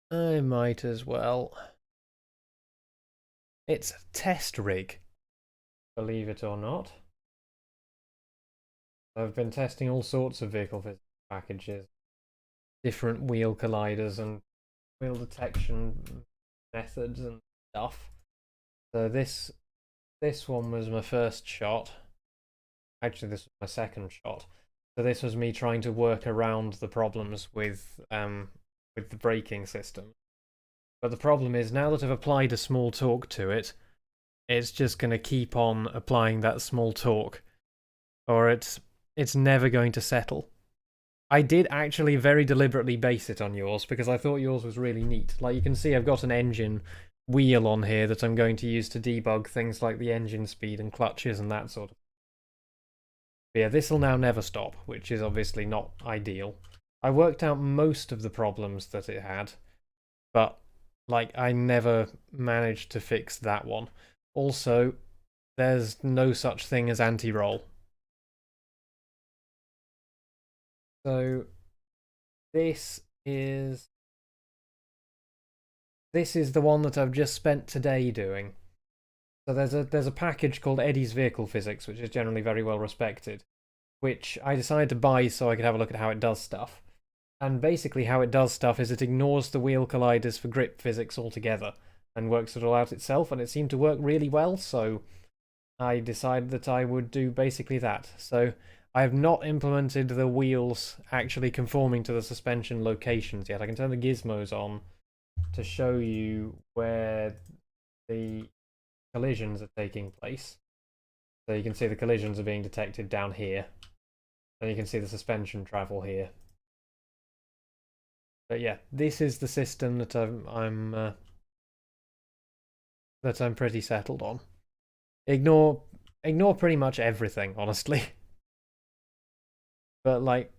I might as well. It's a test rig, believe it or not. I've been testing all sorts of vehicle physics packages, different wheel colliders and wheel detection methods and stuff. So this one was my first shot. Actually, this was my second shot. So this was me trying to work around the problems with the braking system. But the problem is, now that I've applied a small torque to it, it's just going to keep on applying that small torque, or it's never going to settle. I did actually very deliberately base it on yours because I thought yours was really neat. Like, you can see I've got an engine wheel on here that I'm going to use to debug things like the engine speed and clutches and that sort of thing. But yeah, this will now never stop, which is obviously not ideal. I worked out most of the problems that it had, but like, I never managed to fix that one. Also, there's no such thing as anti-roll. So this is the one that I've just spent today doing. So there's a package called Eddie's Vehicle Physics, which is generally very well respected, which I decided to buy so I could have a look at how it does stuff. And basically how it does stuff is it ignores the wheel colliders for grip physics altogether and works it all out itself, and it seemed to work really well, so I decided that I would do basically that. So I have not implemented the wheels actually conforming to the suspension locations yet. I can turn the gizmos on to show you where the collisions are taking place. So you can see the collisions are being detected down here, and you can see the suspension travel here. But yeah, this is the system that I'm pretty settled on. Ignore pretty much everything, honestly. But like,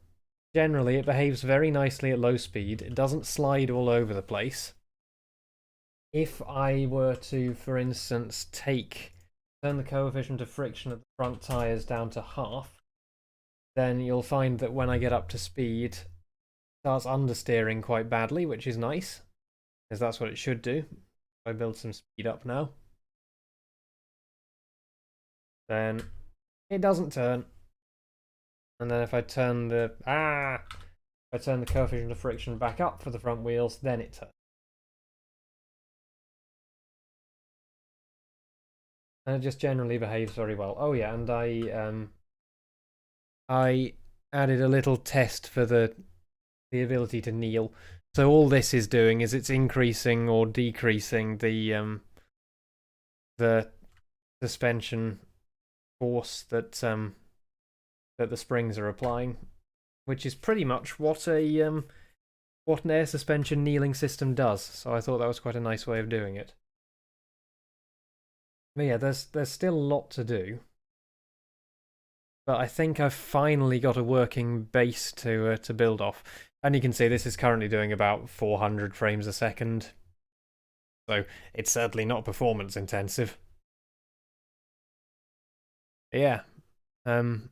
generally it behaves very nicely at low speed. It doesn't slide all over the place. If I were to, for instance, turn the coefficient of friction of the front tires down to half, then you'll find that when I get up to speed, starts understeering quite badly, which is nice, because that's what it should do. I build some speed up now. Then it doesn't turn. And then if I turn the coefficient of friction back up for the front wheels, then it turns. And it just generally behaves very well. Oh yeah, and I added a little test for the ability to kneel. So all this is doing is it's increasing or decreasing the suspension force that the springs are applying, which is pretty much what an air suspension kneeling system does. So I thought that was quite a nice way of doing it. But yeah, there's still a lot to do. But I think I've finally got a working base to build off. And you can see this is currently doing about 400 frames a second. So it's certainly not performance intensive. But yeah. I'm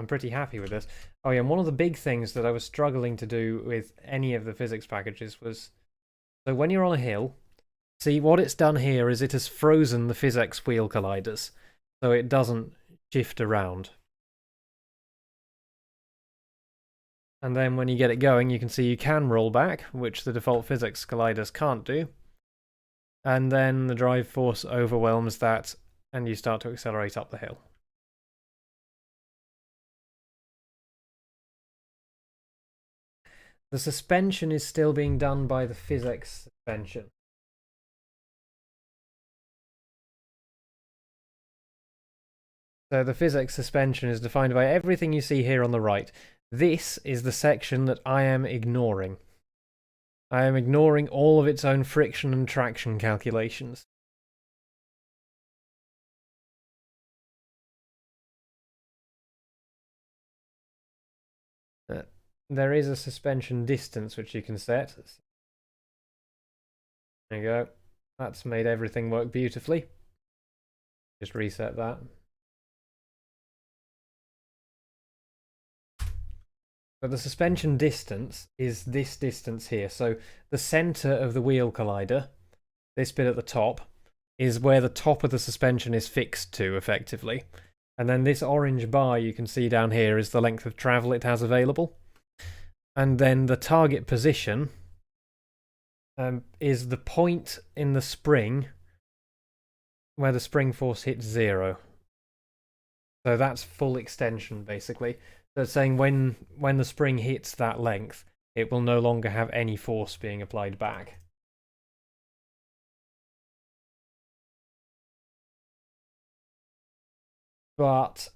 pretty happy with this. Oh yeah, and one of the big things that I was struggling to do with any of the physics packages was, so when you're on a hill, see what it's done here is it has frozen the physics wheel colliders, so it doesn't shift around. And then when you get it going, you can see you can roll back, which the default physics colliders can't do. And then the drive force overwhelms that, and you start to accelerate up the hill. The suspension is still being done by the physics suspension. So the physics suspension is defined by everything you see here on the right. This is the section that I am ignoring. I am ignoring all of its own friction and traction calculations. There is a suspension distance which you can set. There you go. That's made everything work beautifully. Just reset that. But the suspension distance is this distance here. So the center of the wheel collider, this bit at the top, is where the top of the suspension is fixed to, effectively. And then this orange bar you can see down here is the length of travel it has available. And then the target position is the point in the spring where the spring force hits 0. So that's full extension, basically. So it's saying when the spring hits that length, it will no longer have any force being applied back. But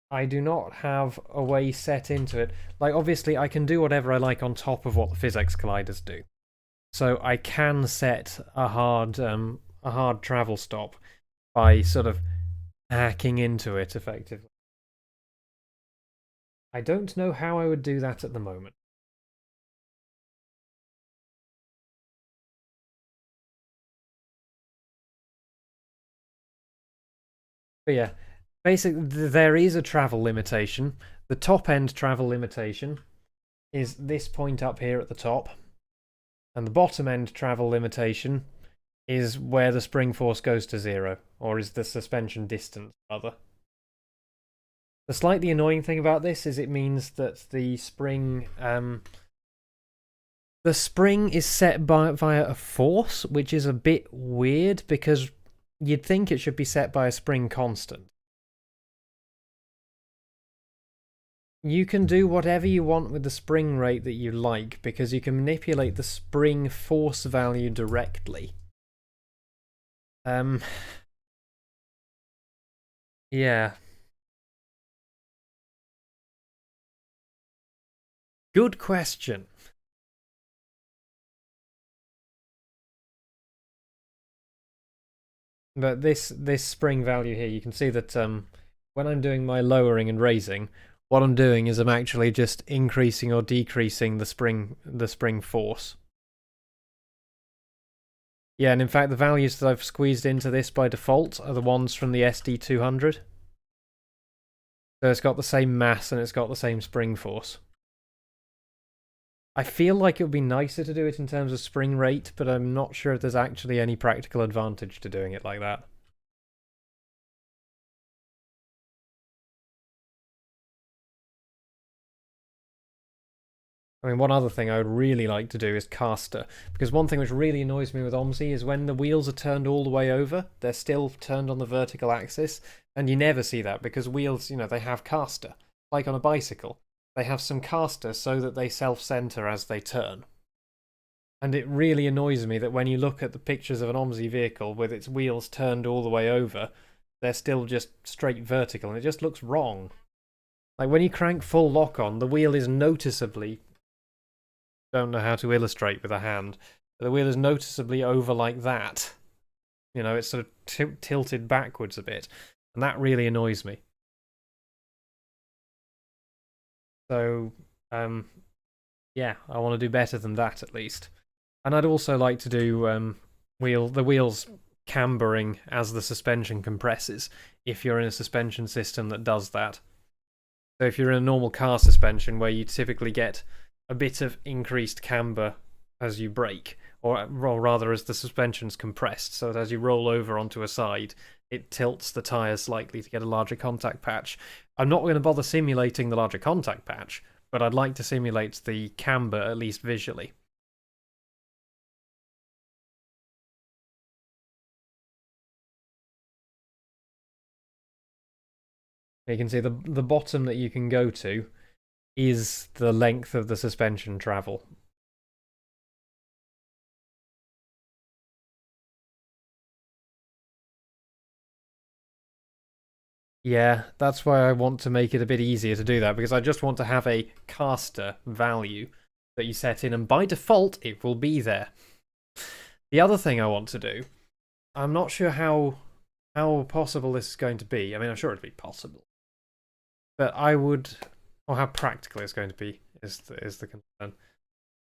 I do not have a way set into it. Like, obviously, I can do whatever I like on top of what the physics colliders do. So I can set a hard travel stop by sort of hacking into it, effectively. I don't know how I would do that at the moment. But yeah, basically there is a travel limitation. The top end travel limitation is this point up here at the top. And the bottom end travel limitation is where the spring force goes to 0, or is the suspension distance, rather. The slightly annoying thing about this is it means that the spring is set via a force, which is a bit weird because you'd think it should be set by a spring constant. You can do whatever you want with the spring rate that you like because you can manipulate the spring force value directly. Yeah. Good question. But this spring value here, you can see that when I'm doing my lowering and raising, what I'm doing is I'm actually just increasing or decreasing the spring force. Yeah, and in fact the values that I've squeezed into this by default are the ones from the SD200. So it's got the same mass and it's got the same spring force. I feel like it would be nicer to do it in terms of spring rate, but I'm not sure if there's actually any practical advantage to doing it like that. I mean, one other thing I would really like to do is caster, because one thing which really annoys me with OMSI is when the wheels are turned all the way over, they're still turned on the vertical axis, and you never see that because wheels, they have caster, like on a bicycle. They have some caster so that they self-center as they turn. And it really annoys me that when you look at the pictures of an OMSI vehicle with its wheels turned all the way over, they're still just straight vertical, and it just looks wrong. Like when you crank full lock on, the wheel is noticeably, don't know how to illustrate with a hand, but the wheel is noticeably over like that. You know, it's sort of tilted backwards a bit, and that really annoys me. So, yeah, I want to do better than that at least. And I'd also like to do the wheels cambering as the suspension compresses, if you're in a suspension system that does that. So if you're in a normal car suspension where you typically get a bit of increased camber as you brake, or rather as the suspension's compressed, so that as you roll over onto a side, it tilts the tyres slightly to get a larger contact patch. I'm not going to bother simulating the larger contact patch, but I'd like to simulate the camber at least visually. You can see the bottom that you can go to is the length of the suspension travel. Yeah, that's why I want to make it a bit easier to do that, because I just want to have a caster value that you set in, and by default it will be there. The other thing I want to do, I'm not sure how possible this is going to be. I mean, I'm sure it'd be possible, but or how practical it's going to be is the concern.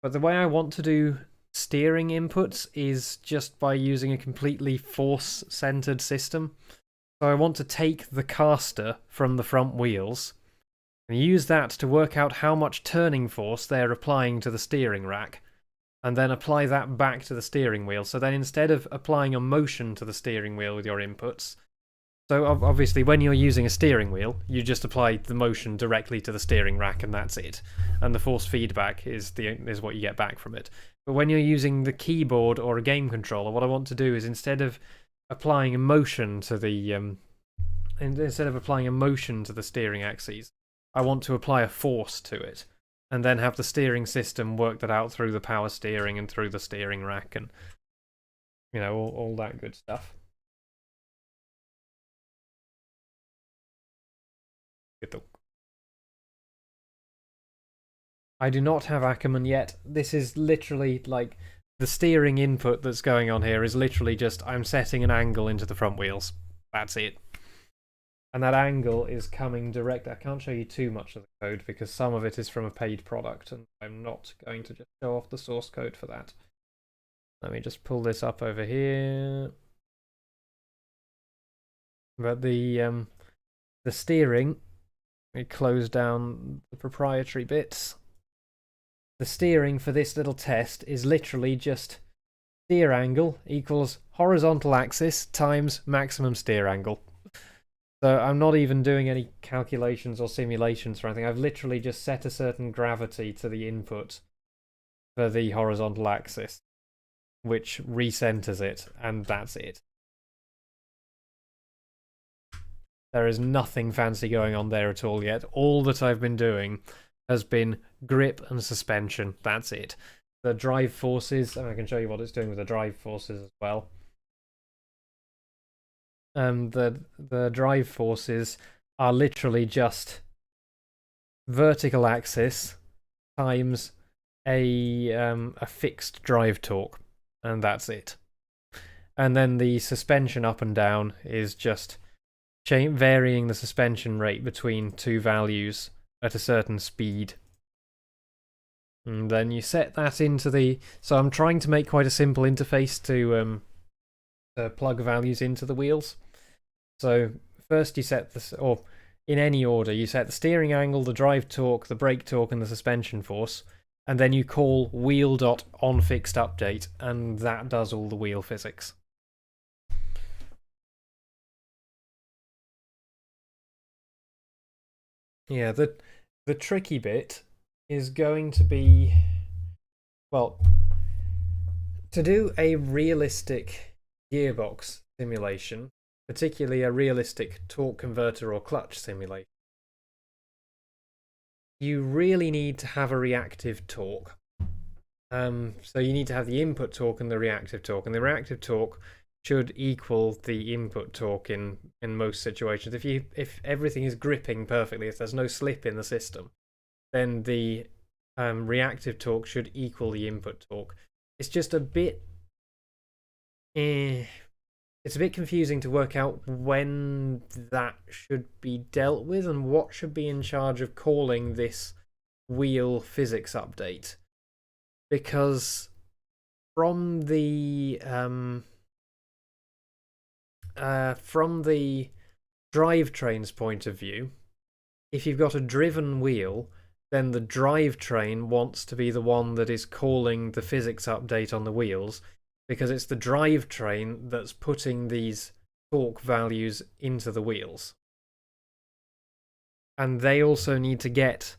But the way I want to do steering inputs is just by using a completely force-centered system. So I want to take the caster from the front wheels and use that to work out how much turning force they're applying to the steering rack, and then apply that back to the steering wheel. So then instead of applying a motion to the steering wheel with your inputs, so obviously when you're using a steering wheel, you just apply the motion directly to the steering rack and that's it. And the force feedback is what you get back from it. But when you're using the keyboard or a game controller, what I want to do is instead of applying a motion to the steering axes, I want to apply a force to it, and then have the steering system work that out through the power steering and through the steering rack, and you know, all that good stuff. I do not have Ackerman yet. This is literally like the steering input that's going on here is literally just I'm setting an angle into the front wheels. That's it. And that angle is coming direct. I can't show you too much of the code because some of it is from a paid product, and I'm not going to just show off the source code for that. Let me just pull this up over here. But the steering, we close down the proprietary bits. The steering for this little test is literally just steer angle equals horizontal axis times maximum steer angle. So I'm not even doing any calculations or simulations or anything. I've literally just set a certain gravity to the input for the horizontal axis, which recenters it, and that's it. There is nothing fancy going on there at all yet. All that I've been doing has been grip and suspension. That's it. The drive forces, and I can show you what it's doing with the drive forces as well. The drive forces are literally just vertical axis times a fixed drive torque, and that's it. And then the suspension up and down is just varying the suspension rate between two values at a certain speed. And then you set that into the... So I'm trying to make quite a simple interface to plug values into the wheels. So first you set this, or in any order, you set the steering angle, the drive torque, the brake torque, and the suspension force, and then you call wheel.onFixedUpdate, and that does all the wheel physics. Yeah, the tricky bit is going to be, well, to do a realistic gearbox simulation, particularly a realistic torque converter or clutch simulation, you really need to have a reactive torque. So you need to have the input torque and the reactive torque, and the reactive torque should equal the input torque in most situations. If everything is gripping perfectly, if there's no slip in the system, then the reactive torque should equal the input torque. It's just a bit it's a bit confusing to work out when that should be dealt with and what should be in charge of calling this wheel physics update, because from the drivetrain's point of view, if you've got a driven wheel, then the drivetrain wants to be the one that is calling the physics update on the wheels, because it's the drivetrain that's putting these torque values into the wheels. And they also need to get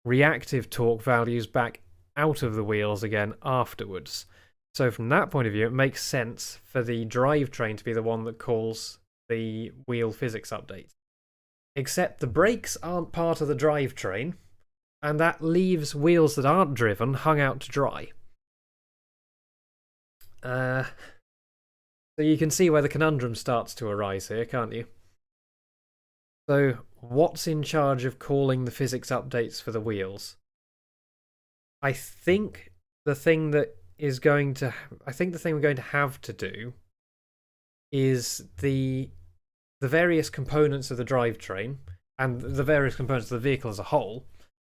reactive torque values back out of the wheels again afterwards. So from that point of view, it makes sense for the drivetrain to be the one that calls the wheel physics update. Except the brakes aren't part of the drivetrain, and that leaves wheels that aren't driven hung out to dry. So you can see where the conundrum starts to arise here, can't you? So what's in charge of calling the physics updates for the wheels? I think the thing we're going to have to do is the various components of the drivetrain and the various components of the vehicle as a whole.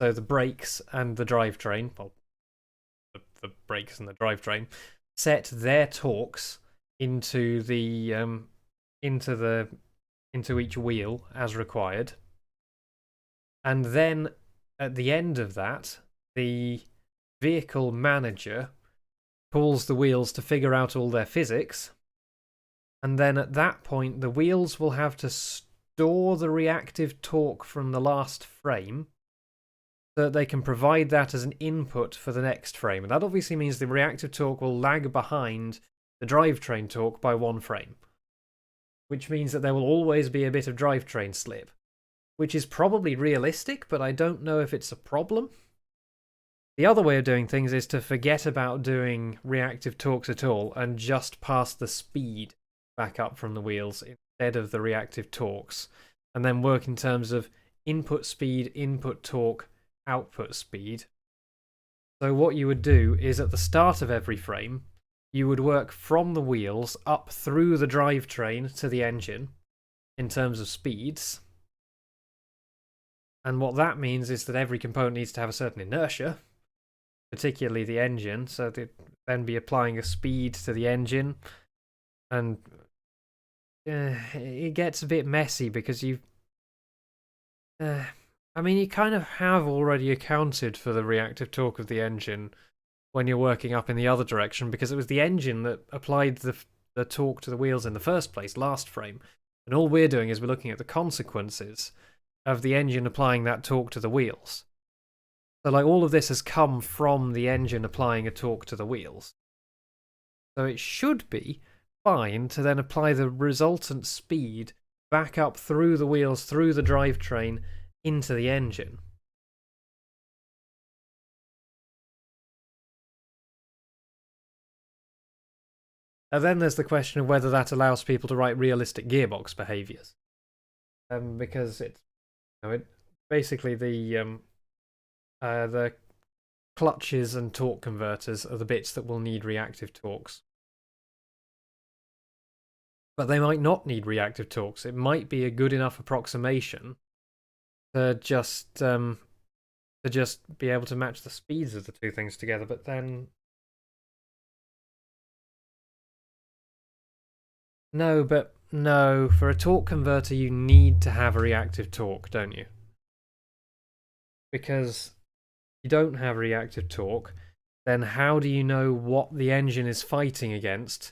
So the brakes and the drivetrain, well, the brakes and the drivetrain, set their torques into each wheel as required, and then at the end of that, the vehicle manager pulls the wheels to figure out all their physics, and then at that point the wheels will have to store the reactive torque from the last frame so that they can provide that as an input for the next frame. And that obviously means the reactive torque will lag behind the drivetrain torque by 1 frame, which means that there will always be a bit of drivetrain slip, which is probably realistic, but I don't know if it's a problem. The other way of doing things is to forget about doing reactive torques at all and just pass the speed back up from the wheels instead of the reactive torques, and then work in terms of input speed, input torque, output speed. So what you would do is at the start of every frame, you would work from the wheels up through the drivetrain to the engine in terms of speeds. And what that means is that every component needs to have a certain inertia, particularly the engine, so they'd then be applying a speed to the engine. And it gets a bit messy because you kind of have already accounted for the reactive torque of the engine when you're working up in the other direction, because it was the engine that applied the torque to the wheels in the first place, last frame. And all we're doing is we're looking at the consequences of the engine applying that torque to the wheels. So like all of this has come from the engine applying a torque to the wheels. So it should be fine to then apply the resultant speed back up through the wheels, through the drivetrain, into the engine. And then there's the question of whether that allows people to write realistic gearbox behaviors, because basically the clutches and torque converters are the bits that will need reactive torques. But they might not need reactive torques. It might be a good enough approximation to just be able to match the speeds of the two things together. But then no, for a torque converter you need to have a reactive torque, don't you? Because you don't have reactive torque, then how do you know what the engine is fighting against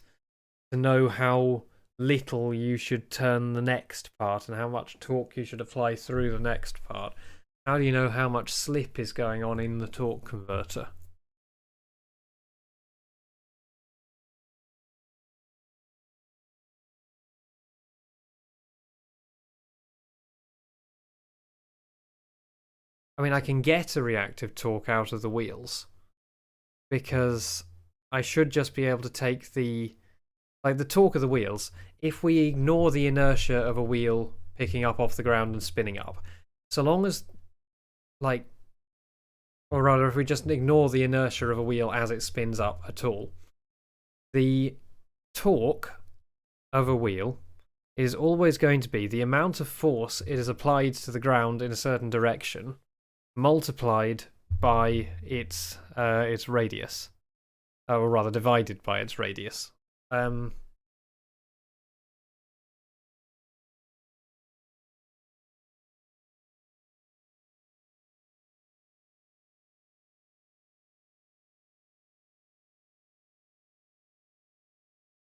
to know how little you should turn the next part and how much torque you should apply through the next part? How do you know how much slip is going on in the torque converter? I mean, I can get a reactive torque out of the wheels because I should just be able to take the like the torque of the wheels, if we ignore the inertia of a wheel picking up off the ground and spinning up, so long as, like, or rather if we just ignore the inertia of a wheel as it spins up at all, the torque of a wheel is always going to be the amount of force it is applied to the ground in a certain direction multiplied by its radius, or rather divided by its radius.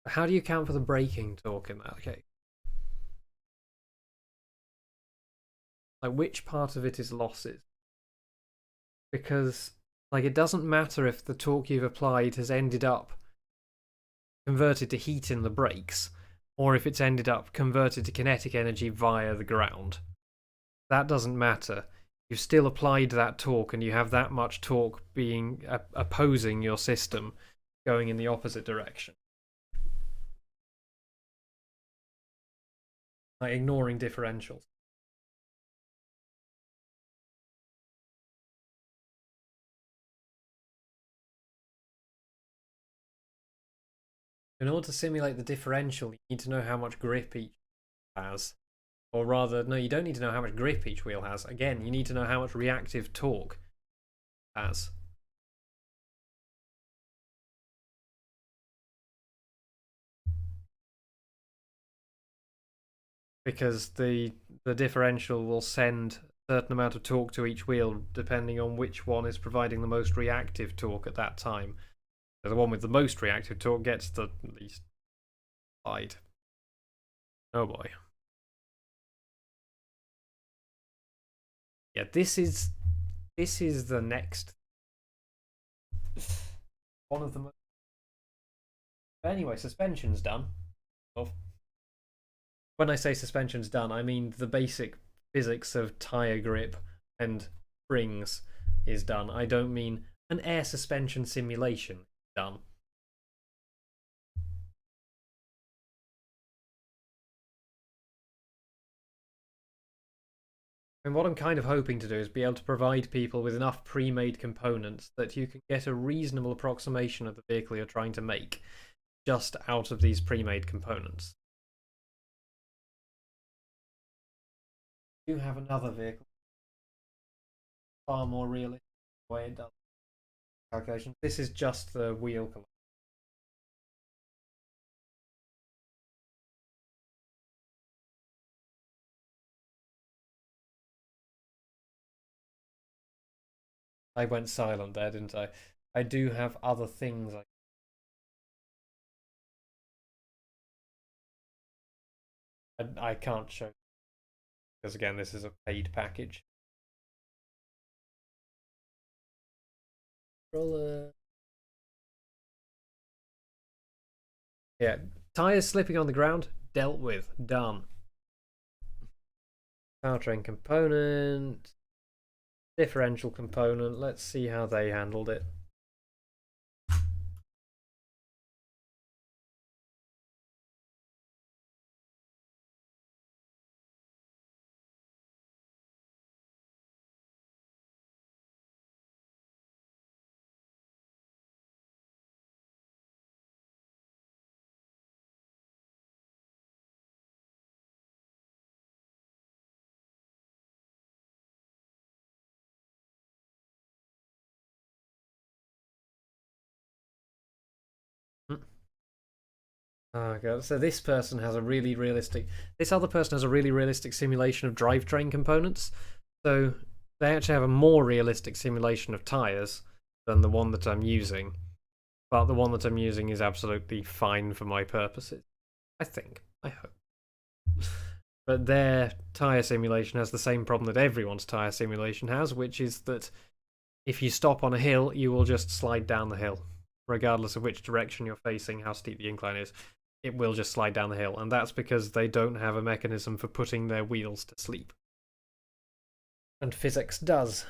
How do you count for the braking torque in that case? Like, which part of it is losses? Because, like, it doesn't matter if the torque you've applied has ended up converted to heat in the brakes, or if it's ended up converted to kinetic energy via the ground. That doesn't matter. You've still applied that torque, and you have that much torque being opposing your system going in the opposite direction. Like, ignoring differentials. In order to simulate the differential, you need to know how much grip each has. Or rather, no, you don't need to know how much grip each wheel has. Again, you need to know how much reactive torque it has. Because the differential will send a certain amount of torque to each wheel depending on which one is providing the most reactive torque at that time. So the one with the most reactive torque gets the least applied. Oh boy. Yeah, this is the next one of the most. But anyway, suspension's done. Well, when I say suspension's done, I mean the basic physics of tire grip and springs is done. I don't mean an air suspension simulation is done. And what I'm kind of hoping to do is be able to provide people with enough pre-made components that you can get a reasonable approximation of the vehicle you're trying to make just out of these pre-made components. You have another vehicle far more realistic the way it does calculations. This is just the wheel collection. I went silent there, didn't I? I do have other things I can't show because again this is a paid package. Yeah, tires slipping on the ground, dealt with, done. Powertrain component, differential component, let's see how they handled it. Oh god, so this person has a really realistic, this other person has a really realistic simulation of drivetrain components. So they actually have a more realistic simulation of tires than the one that I'm using. But the one that I'm using is absolutely fine for my purposes. I think. I hope. But their tire simulation has the same problem that everyone's tire simulation has, which is that if you stop on a hill, you will just slide down the hill. Regardless of which direction you're facing, how steep the incline is, it will just slide down the hill. And that's because they don't have a mechanism for putting their wheels to sleep. And physics does.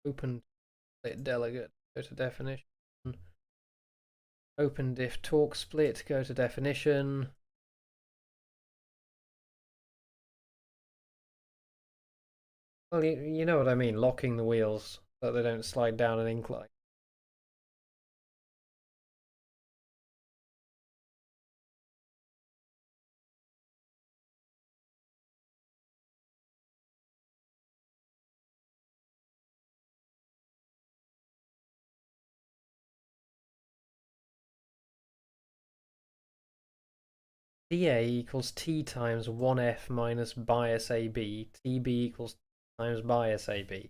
Open split delegate, go to definition. Open diff torque split, go to definition. Well, you know what I mean, locking the wheels so they don't slide down an incline. TA equals T times 1F minus bias AB. TB equals times bias AB.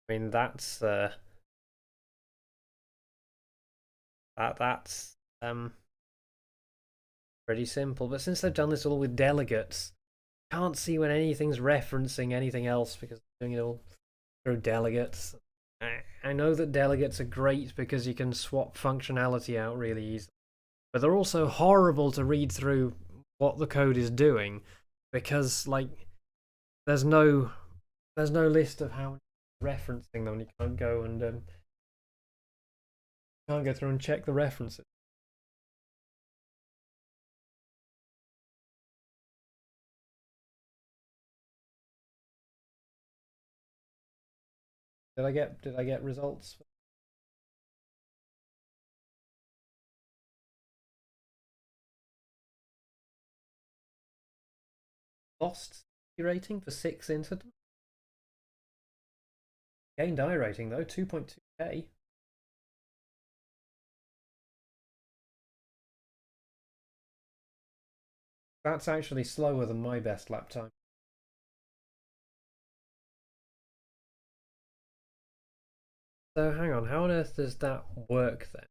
I mean, that's that's pretty simple. But since they've done this all with delegates, can't see when anything's referencing anything else because they're doing it all through delegates. I know that delegates are great because you can swap functionality out really easily, but they're also horrible to read through what the code is doing because, like, there's no list of how referencing them. You can't go and can't go through and check the references. Did I get results? Lost C rating for 6 incidents. Gained I rating though, 2.2k. That's actually slower than my best lap time. So hang on, how on earth does that work then?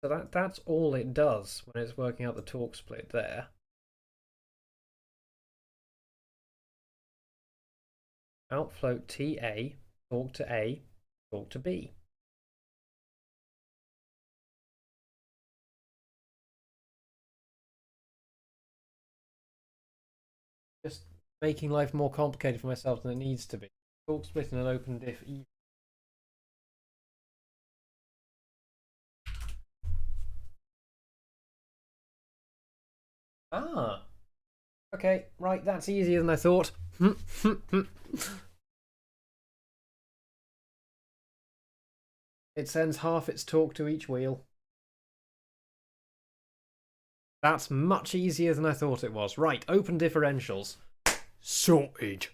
So that's all it does when it's working out the torque split there. Outfloat TA, torque to A, torque to B. Just making life more complicated for myself than it needs to be. Torque split in an open diff. Ah. Okay, right, that's easier than I thought. It sends half its torque to each wheel. That's much easier than I thought it was. Right, open differentials. Sorted.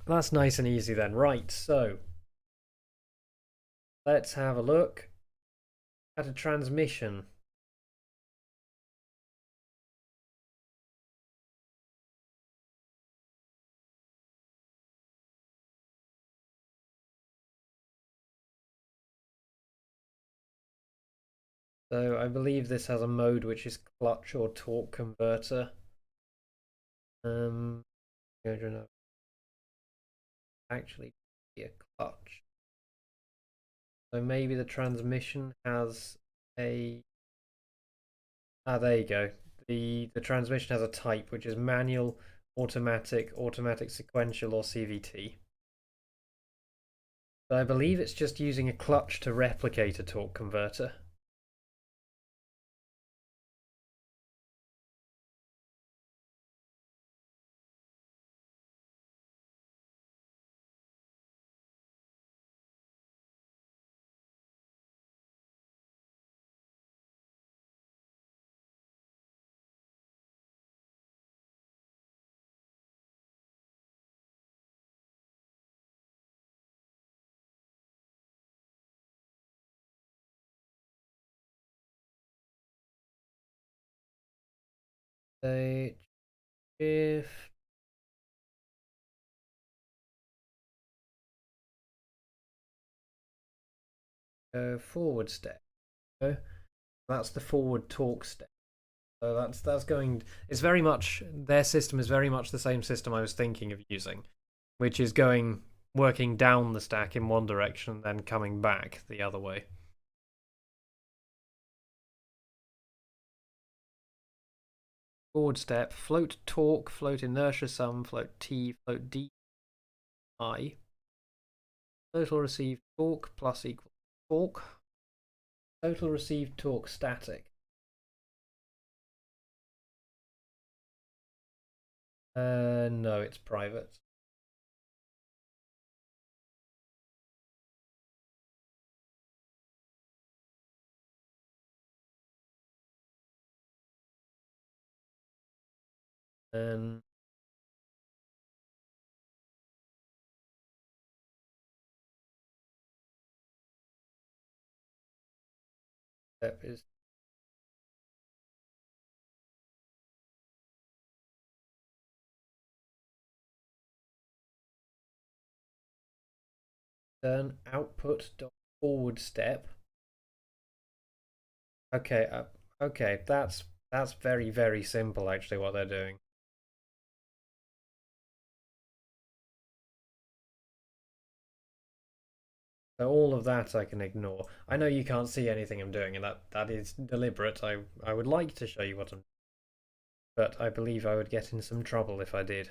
That's nice and easy then. Right, so let's have a look at a transmission. So I believe this has a mode which is clutch or torque converter. Actually be a clutch. So maybe the transmission has a there you go. The transmission has a type which is manual, automatic, automatic sequential, or CVT. But I believe it's just using a clutch to replicate a torque converter. So if go forward step, that's the forward torque step. So that's going. It's very much their system is very much the same system I was thinking of using, which is working down the stack in one direction, then coming back the other way. forward step, float torque, float inertia sum, float T, float D, I. Total received torque plus equal torque. Total received torque static. No, it's private. And step is turn output dot forward step. Okay, okay, that's very, very simple actually what they're doing. So all of that I can ignore. I know you can't see anything I'm doing, and that is deliberate. I would like to show you what I'm doing, but I believe I would get in some trouble if I did.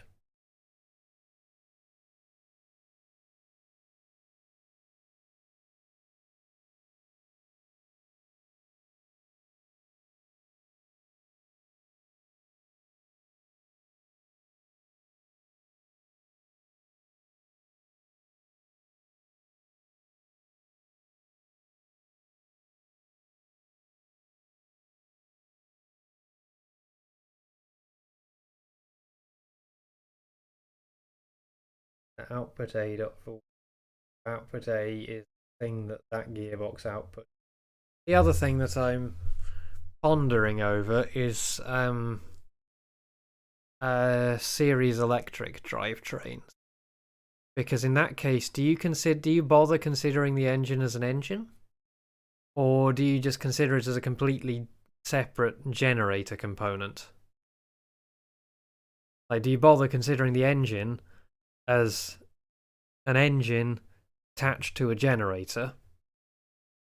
Output A dot forward. Output A is the thing that gearbox output. The other thing that I'm pondering over is series electric drivetrains. Because in that case, do you bother considering the engine as an engine? Or do you just consider it as a completely separate generator component? Like, do you bother considering the engine as an engine attached to a generator,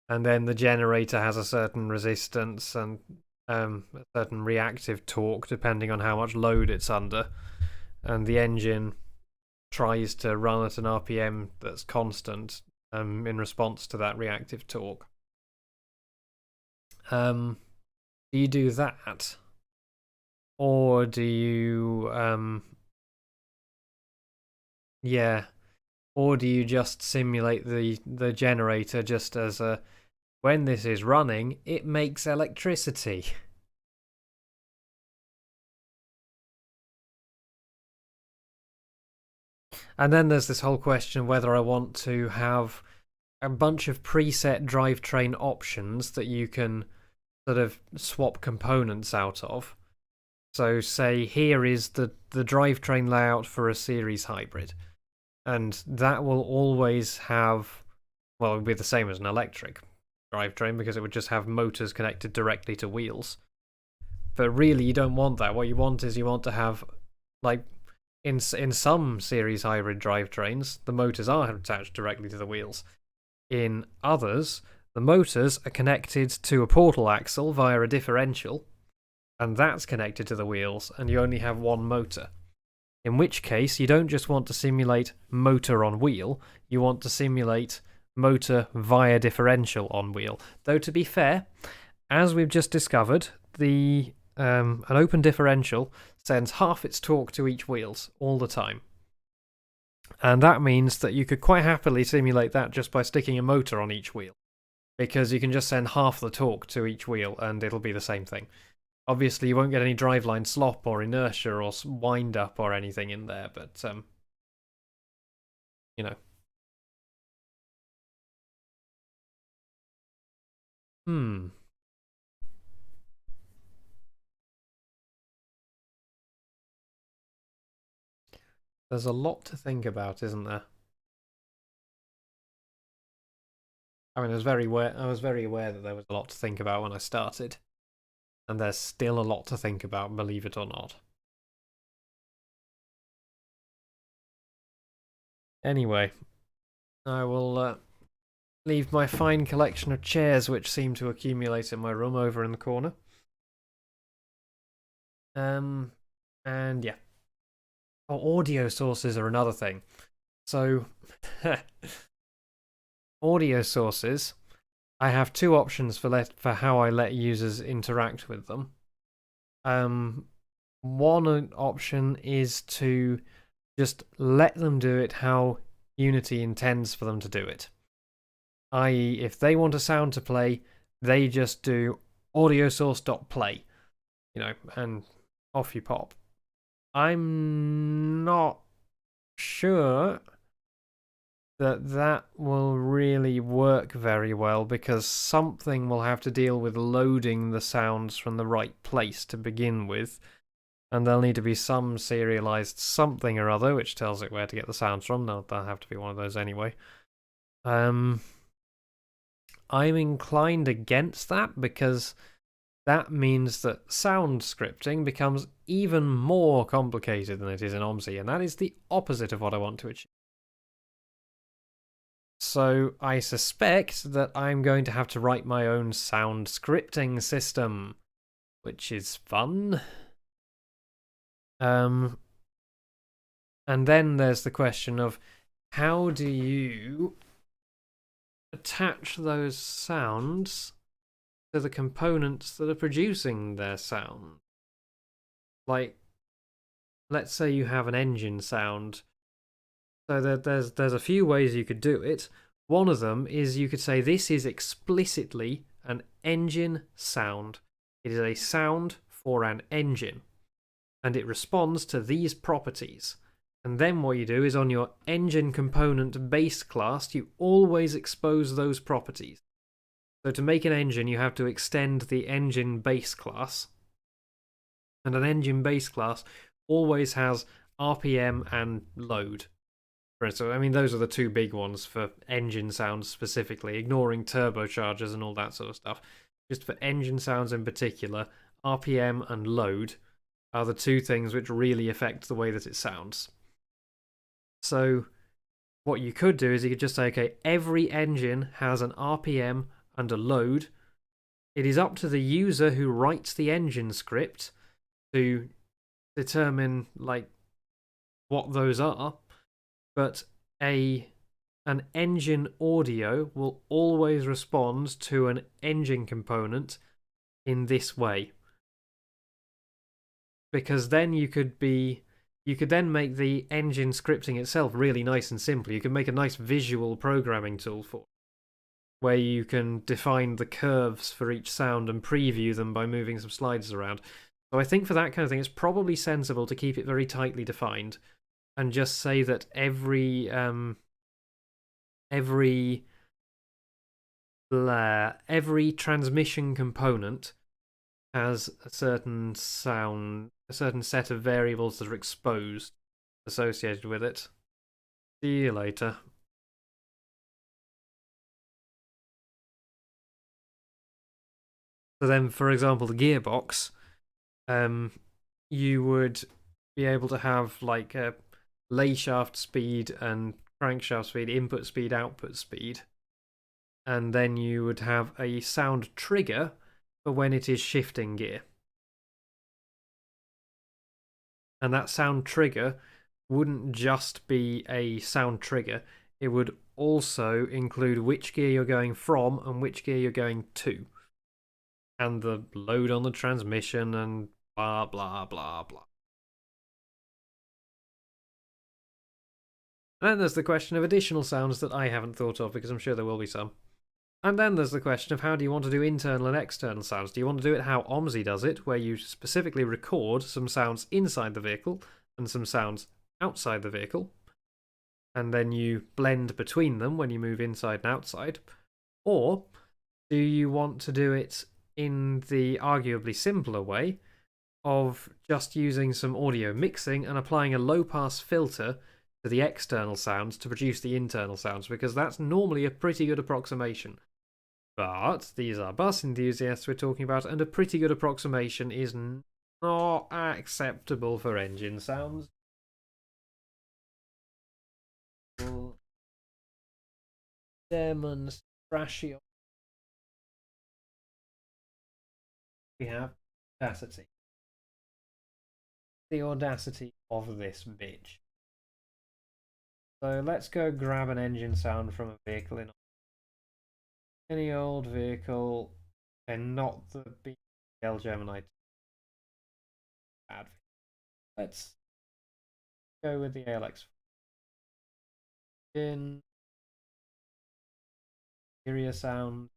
and then the generator has a certain resistance and a certain reactive torque depending on how much load it's under, and the engine tries to run at an RPM that's constant in response to that reactive torque? Do you do that? Or do you yeah, or do you just simulate the generator just as a, when this is running, it makes electricity? And then there's this whole question whether I want to have a bunch of preset drivetrain options that you can sort of swap components out of. So say here is the drivetrain layout for a series hybrid, and that will always have, well, it would be the same as an electric drivetrain because it would just have motors connected directly to wheels. But really, you don't want that. What you want is you want to have, like, in some series hybrid drivetrains, the motors are attached directly to the wheels. In others, the motors are connected to a portal axle via a differential, and that's connected to the wheels, and you only have one motor. In which case, you don't just want to simulate motor on wheel, you want to simulate motor via differential on wheel. Though to be fair, as we've just discovered, an open differential sends half its torque to each wheels all the time. And that means that you could quite happily simulate that just by sticking a motor on each wheel, because you can just send half the torque to each wheel and it'll be the same thing. Obviously, you won't get any driveline slop or inertia or wind up or anything in there, but you know. There's a lot to think about, isn't there? I mean, I was very aware that there was a lot to think about when I started, and there's still a lot to think about, believe it or not. Anyway, I will leave my fine collection of chairs which seem to accumulate in my room over in the corner. And yeah. Oh, audio sources are another thing. So, audio sources, I have two options for how I let users interact with them. One option is to just let them do it how Unity intends for them to do it. I.e., if they want a sound to play, they just do audiosource.play, and off you pop. I'm not sure that will really work very well, because something will have to deal with loading the sounds from the right place to begin with, and there'll need to be some serialized something or other which tells it where to get the sounds from. That'll have to be one of those anyway. I'm inclined against that, because that means that sound scripting becomes even more complicated than it is in OMSI, and that is the opposite of what I want to achieve. So I suspect that I'm going to have to write my own sound scripting system, which is fun. And then there's the question of, how do you attach those sounds to the components that are producing their sound? Like, let's say you have an engine sound. So there's a few ways you could do it. One of them is you could say this is explicitly an engine sound. It is a sound for an engine, and it responds to these properties. And then what you do is, on your engine component base class, you always expose those properties. So to make an engine, you have to extend the engine base class. And an engine base class always has RPM and load. So, I mean, those are the two big ones for engine sounds specifically, ignoring turbochargers and all that sort of stuff. Just for engine sounds in particular, RPM and load are the two things which really affect the way that it sounds. So what you could do is you could just say, okay, every engine has an RPM and a load. It is up to the user who writes the engine script to determine what those are, but an engine audio will always respond to an engine component in this way. Because then you could then make the engine scripting itself really nice and simple. You can make a nice visual programming tool for it, where you can define the curves for each sound and preview them by moving some sliders around. So I think for that kind of thing, it's probably sensible to keep it very tightly defined and just say that every transmission component has a certain set of variables that are exposed associated with it. See you later. So then, for example, the gearbox, you would be able to have like a lay shaft speed and crankshaft speed, input speed, output speed, and then you would have a sound trigger for when it is shifting gear. And that sound trigger wouldn't just be a sound trigger, it would also include which gear you're going from and which gear you're going to, and the load on the transmission, and blah blah blah blah. And then there's the question of additional sounds that I haven't thought of, because I'm sure there will be some. And then there's the question of, how do you want to do internal and external sounds? Do you want to do it how OMSI does it, where you specifically record some sounds inside the vehicle and some sounds outside the vehicle, and then you blend between them when you move inside and outside? Or do you want to do it in the arguably simpler way of just using some audio mixing and applying a low-pass filter to the external sounds to produce the internal sounds? Because that's normally a pretty good approximation. But these are bus enthusiasts we're talking about, and a pretty good approximation is not acceptable for engine sounds. Demonstration. We have capacity. the audacity of this bitch. So let's go grab an engine sound from a vehicle in any old vehicle, and not the BL Gemini. Bad. Let's go with the ALX. In exterior sound.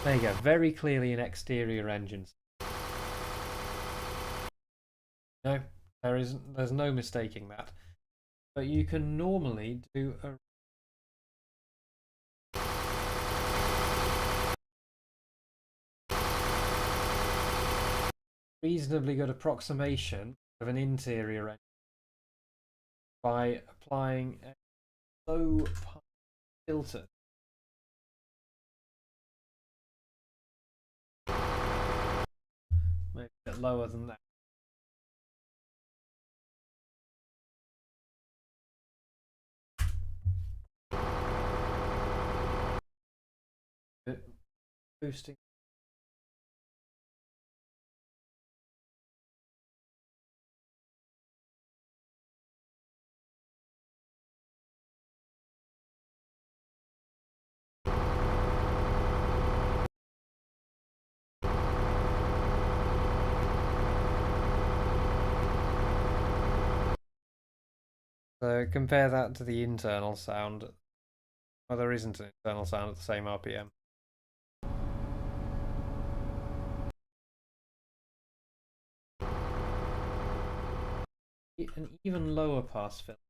There you go. Very clearly an exterior engine. No, there's no mistaking that. But you can normally do a reasonably good approximation of an interior engine by applying a low filter. Maybe a bit lower than that. Boosting. So compare that to the internal sound. Well, there isn't an internal sound at the same RPM. An even lower pass filter.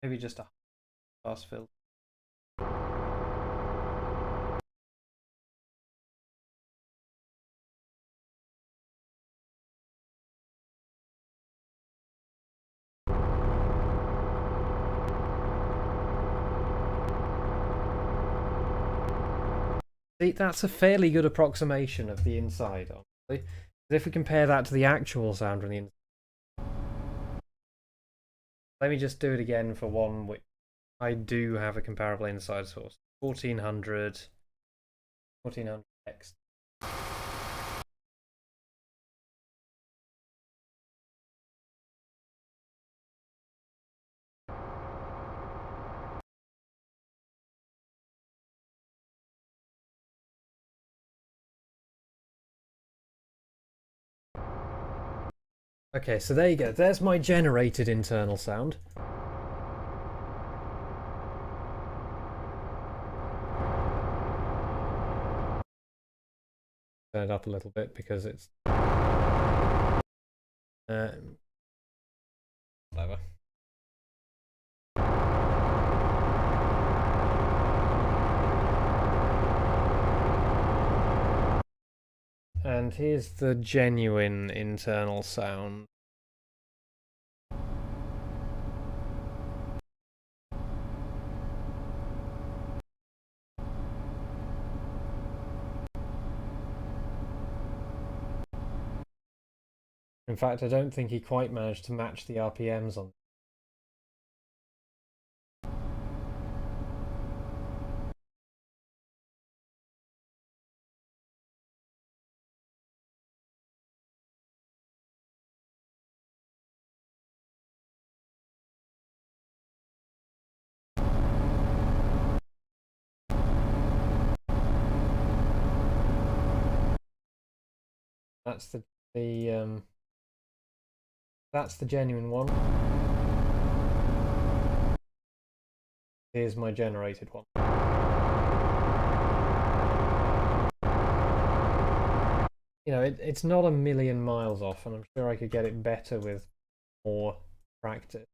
Maybe just a pass filter. See, that's a fairly good approximation of the inside, honestly. If we compare that to the actual sound from the inside. Let me just do it again for one which I do have a comparable inside source. 1400 X. Okay, so there you go. There's my generated internal sound. Turn it up a little bit because it's whatever. And here's the genuine internal sound. In fact, I don't think he quite managed to match the RPMs on. That's that's the genuine one. Here's my generated one. You know, it's not a million miles off, and I'm sure I could get it better with more practice.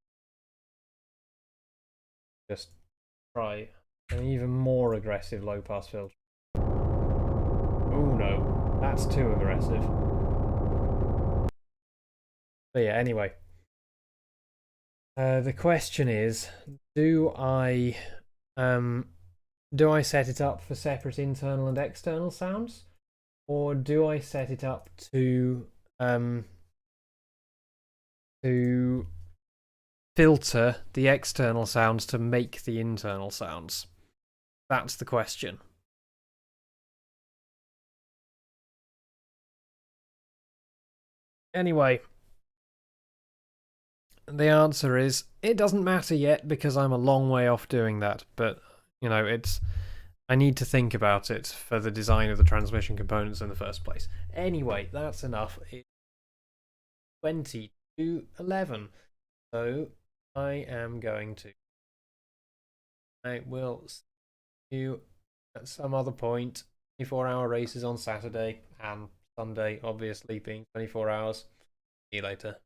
Just try an even more aggressive low pass filter. Oh no, that's too aggressive. But yeah, anyway. The question is, do I set it up for separate internal and external sounds? Or do I set it up to filter the external sounds to make the internal sounds? That's the question. Anyway, the answer is it doesn't matter yet because I'm a long way off doing that. But, you know, I need to think about it for the design of the transmission components in the first place. Anyway, that's enough. It's 20 to 11. So I am going to. I will see you at some other point. 24-hour races on Saturday and Sunday, obviously being 24 hours. See you later.